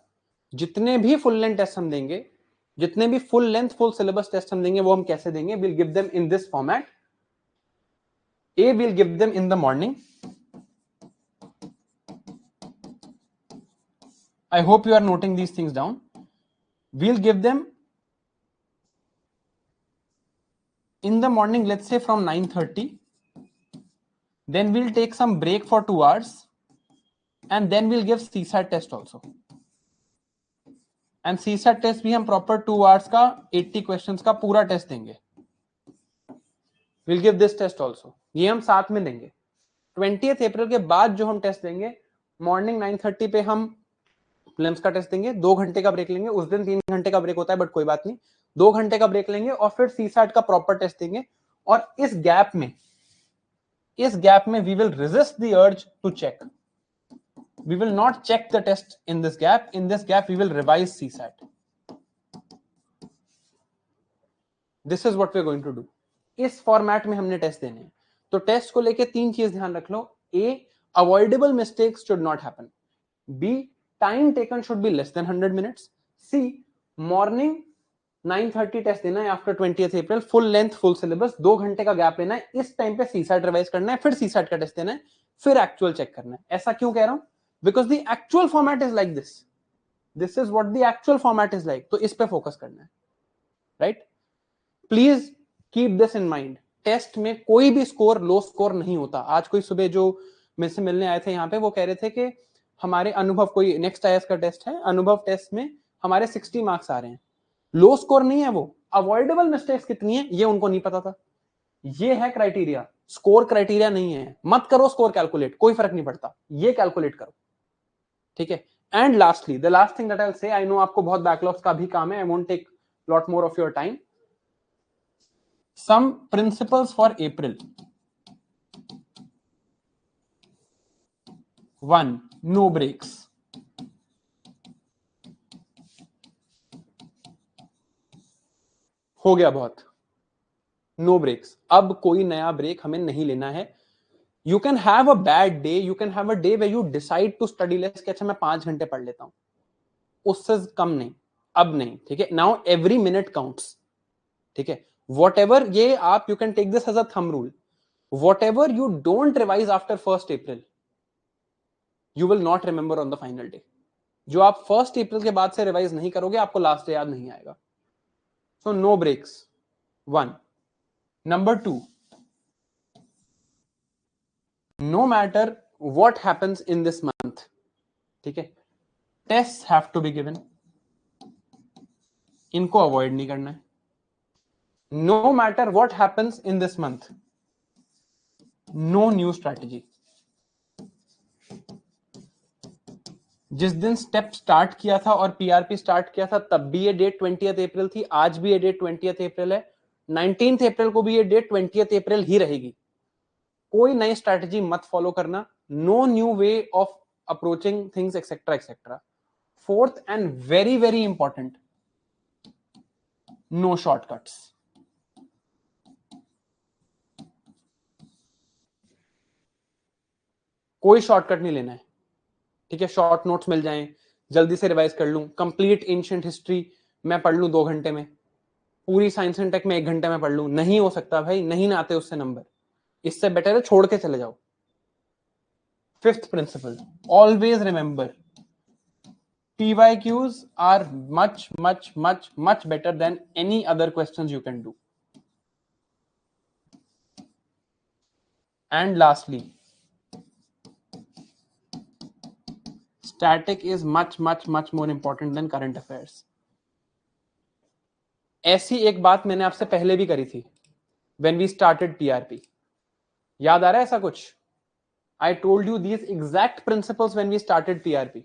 जितने भी फुल लेंथ टेस्ट हम देंगे, जितने भी full length full syllabus test हम देंगे, वो हम कैसे देंगे? Will give them in this format. A will give them in the morning. I hope you are noting these things down. We'll give them in the morning, let's say from 9:30. Then we'll take some break for 2 hours, and then we'll give CSAT test also. And CSAT test भी हम proper 2 hours का 80 questions का पूरा टेस्ट देंगे। We'll give this test also. ये हम साथ में देंगे। 20th April के बाद जो हम टेस्ट देंगे, मॉर्निंग 9:30 पे हम प्रीलिम्स का टेस्ट देंगे, 2 घंटे का ब्रेक लेंगे। उस दिन 3 घंटे का ब्रेक होता है, बट कोई बात नहीं, 2 घंटे का ब्रेक लेंगे और फिर सीसैट का प्रॉपर टेस्ट देंगे। और इस गैप में we will resist the urge to check, we will not check the test in this gap we will revise CSAT. this is what we are going to do. इस फॉर्मेट में हमने टेस्ट देने हैं। तो टेस्ट को लेके 3 चीज ध्यान रख लो। A, avoidable mistakes should not happen. B, time taken should be less than 100 minutes. C, morning 9:30 test देना है after 20th April, full length full syllabus, 2 घंटे का गैप लेना है, इस टाइम पे सीसैट रिवाइज करना है, फिर सीसैट का टेस्ट देना है, फिर एक्चुअल चेक करना है। ऐसा क्यों कह रहा हूं? Because the actual format is like this. This is what the actual format is like. तो इस पे फोकस करना है, right? Please keep this in mind. Test में कोई भी स्कोर लो स्कोर नहीं होता। आज कोई सुबह जो मेरे से मिलने आए थे यहाँ पे, वो कह रहे थे कि हमारे अनुभव, कोई नेक्स्ट आईएएस का टेस्ट है, अनुभव टेस्ट में हमारे 60 मार्क्स आ रहे हैं। लो स्कोर नहीं है वो, अवॉइडेबल मिस्टेक्स कितनी है ये उनको नहीं पता था। ये है क्राइटेरिया, स्कोर क्राइटेरिया नहीं है। मत करो स्कोर कैलकुलेट, कोई फर्क नहीं पड़ता, ये कैलकुलेट करो, ठीक है। And lastly, the last thing that I will say, I know आपको बहुत बैकलॉग्स का भी काम है, I won't take lot more of your time. Some principles for April. 1, no breaks. हो गया बहुत, नो ब्रेक्स। अब कोई नया ब्रेक हमें नहीं लेना है। You can have a bad day, you can have a day where you decide to study less, कि अच्छा मैं 5 घंटे पढ़ लेता हूं, उससे कम नहीं, अब नहीं, ठीक है। Now every minute counts, ठीक है। Whatever, ये आप you can take this as a thumb rule, whatever you don't revise after 1st April, you will not remember on the final day. जो आप 1st April के बाद से रिवाइज नहीं करोगे, आपको लास्ट डे याद नहीं आएगा। So no breaks, 1. Number 2, no matter what happens in this month, ठीक है, tests have to be given, इनको अवॉइड नहीं करना है। no matter what happens in this month, no new strategy. जिस दिन स्टेप स्टार्ट किया था और पीआरपी स्टार्ट किया था, तब भी ये डेट 20th अप्रैल थी, आज भी ये डेट 20th अप्रैल है, 19th अप्रैल को भी ये डेट 20th अप्रैल ही रहेगी। कोई नई स्ट्रैटेजी मत फॉलो करना, no new way of approaching things etcetera etcetera. 4th and very very important, no shortcuts. कोई शॉर्टकट नहीं लेना है, ठीक है। शॉर्ट नोट्स मिल जाएं, जल्दी से रिवाइज कर लूं, कंप्लीट एंशिएंट हिस्ट्री मैं पढ़ लूं 2 घंटे में, पूरी साइंस एंड टेक में 1 घंटे में पढ़ लूं, नहीं हो सकता भाई, नहीं ना आते उससे नंबर। इससे बेटर है छोड़ के चले जाओ। 5th principle, always remember, PYQs are much much much much better than any other questions you can do. And lastly, static is much much much more important than current affairs. ऐसी एक बात मैंने आपसे पहले भी करी थी when we started PRP, याद आ रहा है ऐसा कुछ? I told you these exact principles when we started PRP,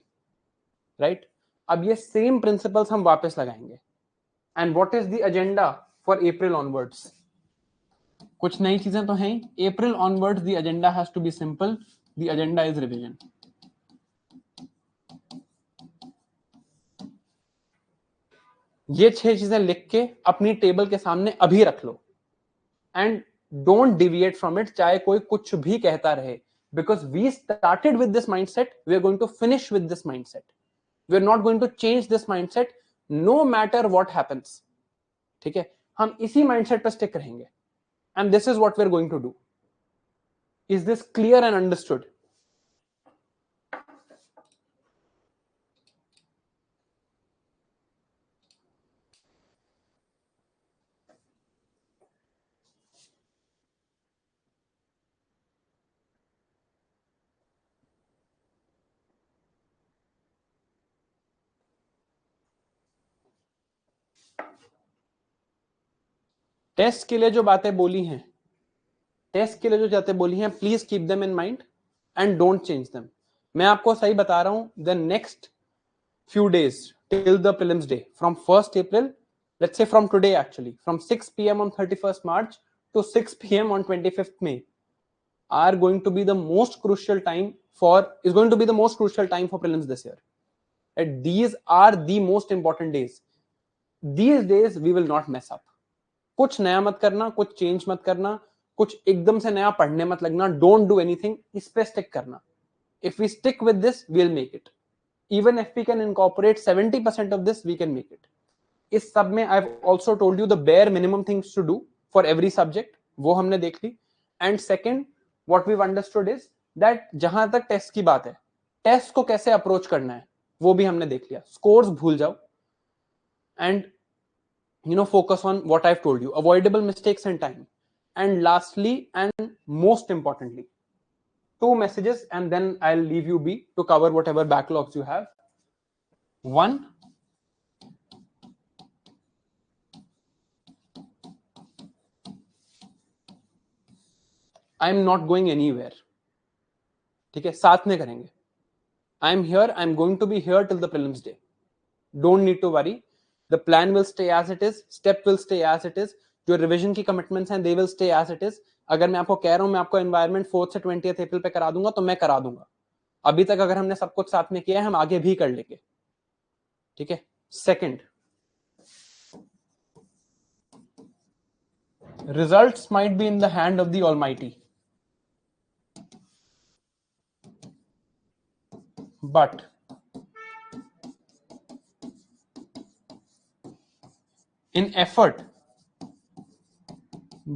right? अब ये सेम प्रिंसिपल्स हम वापस लगाएंगे। And what is the agenda for April onwards? कुछ नई चीजें तो हैं। April onwards the agenda has to be simple, the agenda is revision. ये 6 चीजें लिख के अपनी टेबल के सामने अभी रख लो and don't deviate from it, चाहे कोई कुछ भी कहता रहे, because we started with this mindset, we are going to finish with this mindset, we are not going to change this mindset no matter what happens, ठीक है। हम इसी माइंडसेट पर स्टिक रहेंगे and this is what we are going to do. Is this clear and understood? Test के लिए जो बातें बोली हैं, please keep them in mind and don't change them. मैं आपको सही बता रहा हूं, the next few days till the prelims day, from 1st April let's say from today actually, from 6 p.m. on 31st March to 6 p.m. on 25th May are going to be the most crucial time for prelims this year. And these are the most important days. These days we will not mess up. कुछ नया मत करना, कुछ चेंज मत करना, कुछ एकदम से नया पढ़ने मत लगना. Don't do anything. इस पे स्टिक करना. If we stick with this, we'll make it. Even if we can incorporate 70% of this, we can make it. इस सब में I've also told you the bare minimum things to do for every subject. वो हमने देख ली. And second, what we've understood is that जहां तक टेस्ट की बात है, टेस्ट को कैसे अप्रोच करना है वो भी हमने देख लिया. स्कोर्स भूल जाओ and focus on what I've told you, avoidable mistakes and time. And lastly and most importantly, 2 messages and then I'll leave you be to cover whatever backlogs you have. 1, I'm not going anywhere. ठीक है, साथ में करेंगे. I'm here, I'm going to be here till the prelims day. Don't need to worry. The plan will stay as it is, step will stay as it is. जो रिविजन की कमिटमेंट्स हैं, they will stay as it is. अगर मैं आपको कह रहा हूं मैं आपको एनवायरनमेंट 4th से 20th अप्रैल पे करा दूंगा तो मैं करा दूंगा. अभी तक अगर हमने सब कुछ साथ में किया है, हम आगे भी कर लेंगे. ठीक है. Second, results might be in the hand of the Almighty, but in effort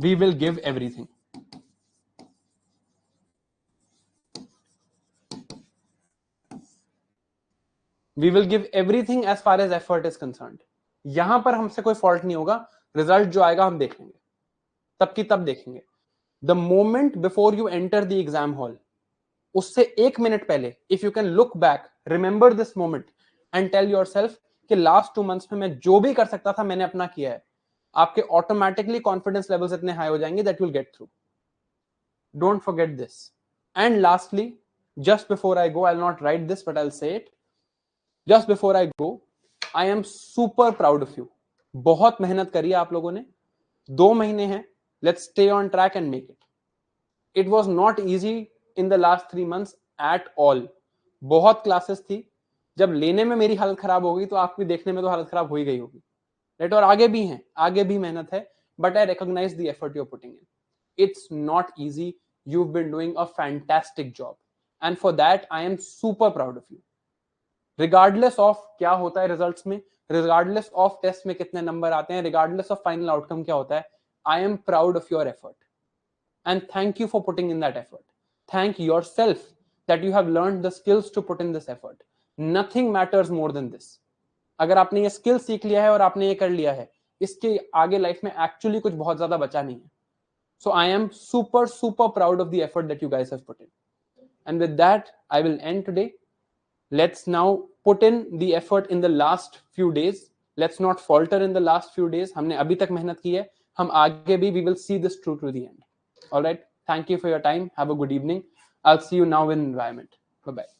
we will give everything. We will give everything as far as effort is concerned. यहां पर हमसे कोई फॉल्ट नहीं होगा. रिजल्ट जो आएगा हम देख लेंगे, तब की तब देखेंगे. The moment before you enter the exam hall, उससे 1 मिनट पहले if you can look back, remember this moment and tell yourself कि लास्ट 2 मंथ्स में मैं जो भी कर सकता था मैंने अपना किया है, आपके ऑटोमेटिकली कॉन्फिडेंस लेवल्स इतने हाई हो जाएंगे that will get through. Don't forget this. And lastly, just before I go, I'll not write this but I'll say it. Just before I go, I am super proud of you. बहुत मेहनत करी आप लोगों ने. 2 महीने हैं. Let's stay on track and make it. It was not easy in the last 3 months at all. बहुत क्लासेस थी. जब लेने में मेरी हालत खराब हो गई तो आपकी देखने में तो हालत खराब हो ही गई होगी. राइट? और आगे भी हैं, आगे भी मेहनत है. But I recognize the effort you're putting in. It's not easy. You've been doing a fantastic job. And for that, I am super proud of you. Regardless of क्या होता है रिजल्ट्स में, regardless of टेस्ट में कितने नंबर आते हैं, regardless of फाइनल आउटकम क्या होता है, I am proud of your effort. And thank you for putting in that effort. Thank yourself that you have learned the skills to put in this effort. Nothing matters more than this. अगर आपने ये स्किल सीख लिया है और आपने ये कर लिया है, इसके आगे लाइफ में एक्चुअली कुछ बहुत ज्यादा बचा नहीं है. So I am super, super proud of the effort that you guys have put in. And with that, I will end today. Let's now put in the effort in the last few days. Let's not falter in the last few days. हमने अभी तक मेहनत की है, हम आगे भी we will see this through to the end. All right. Thank you for your time. Have a good evening. I'll see you now in environment. Bye-bye.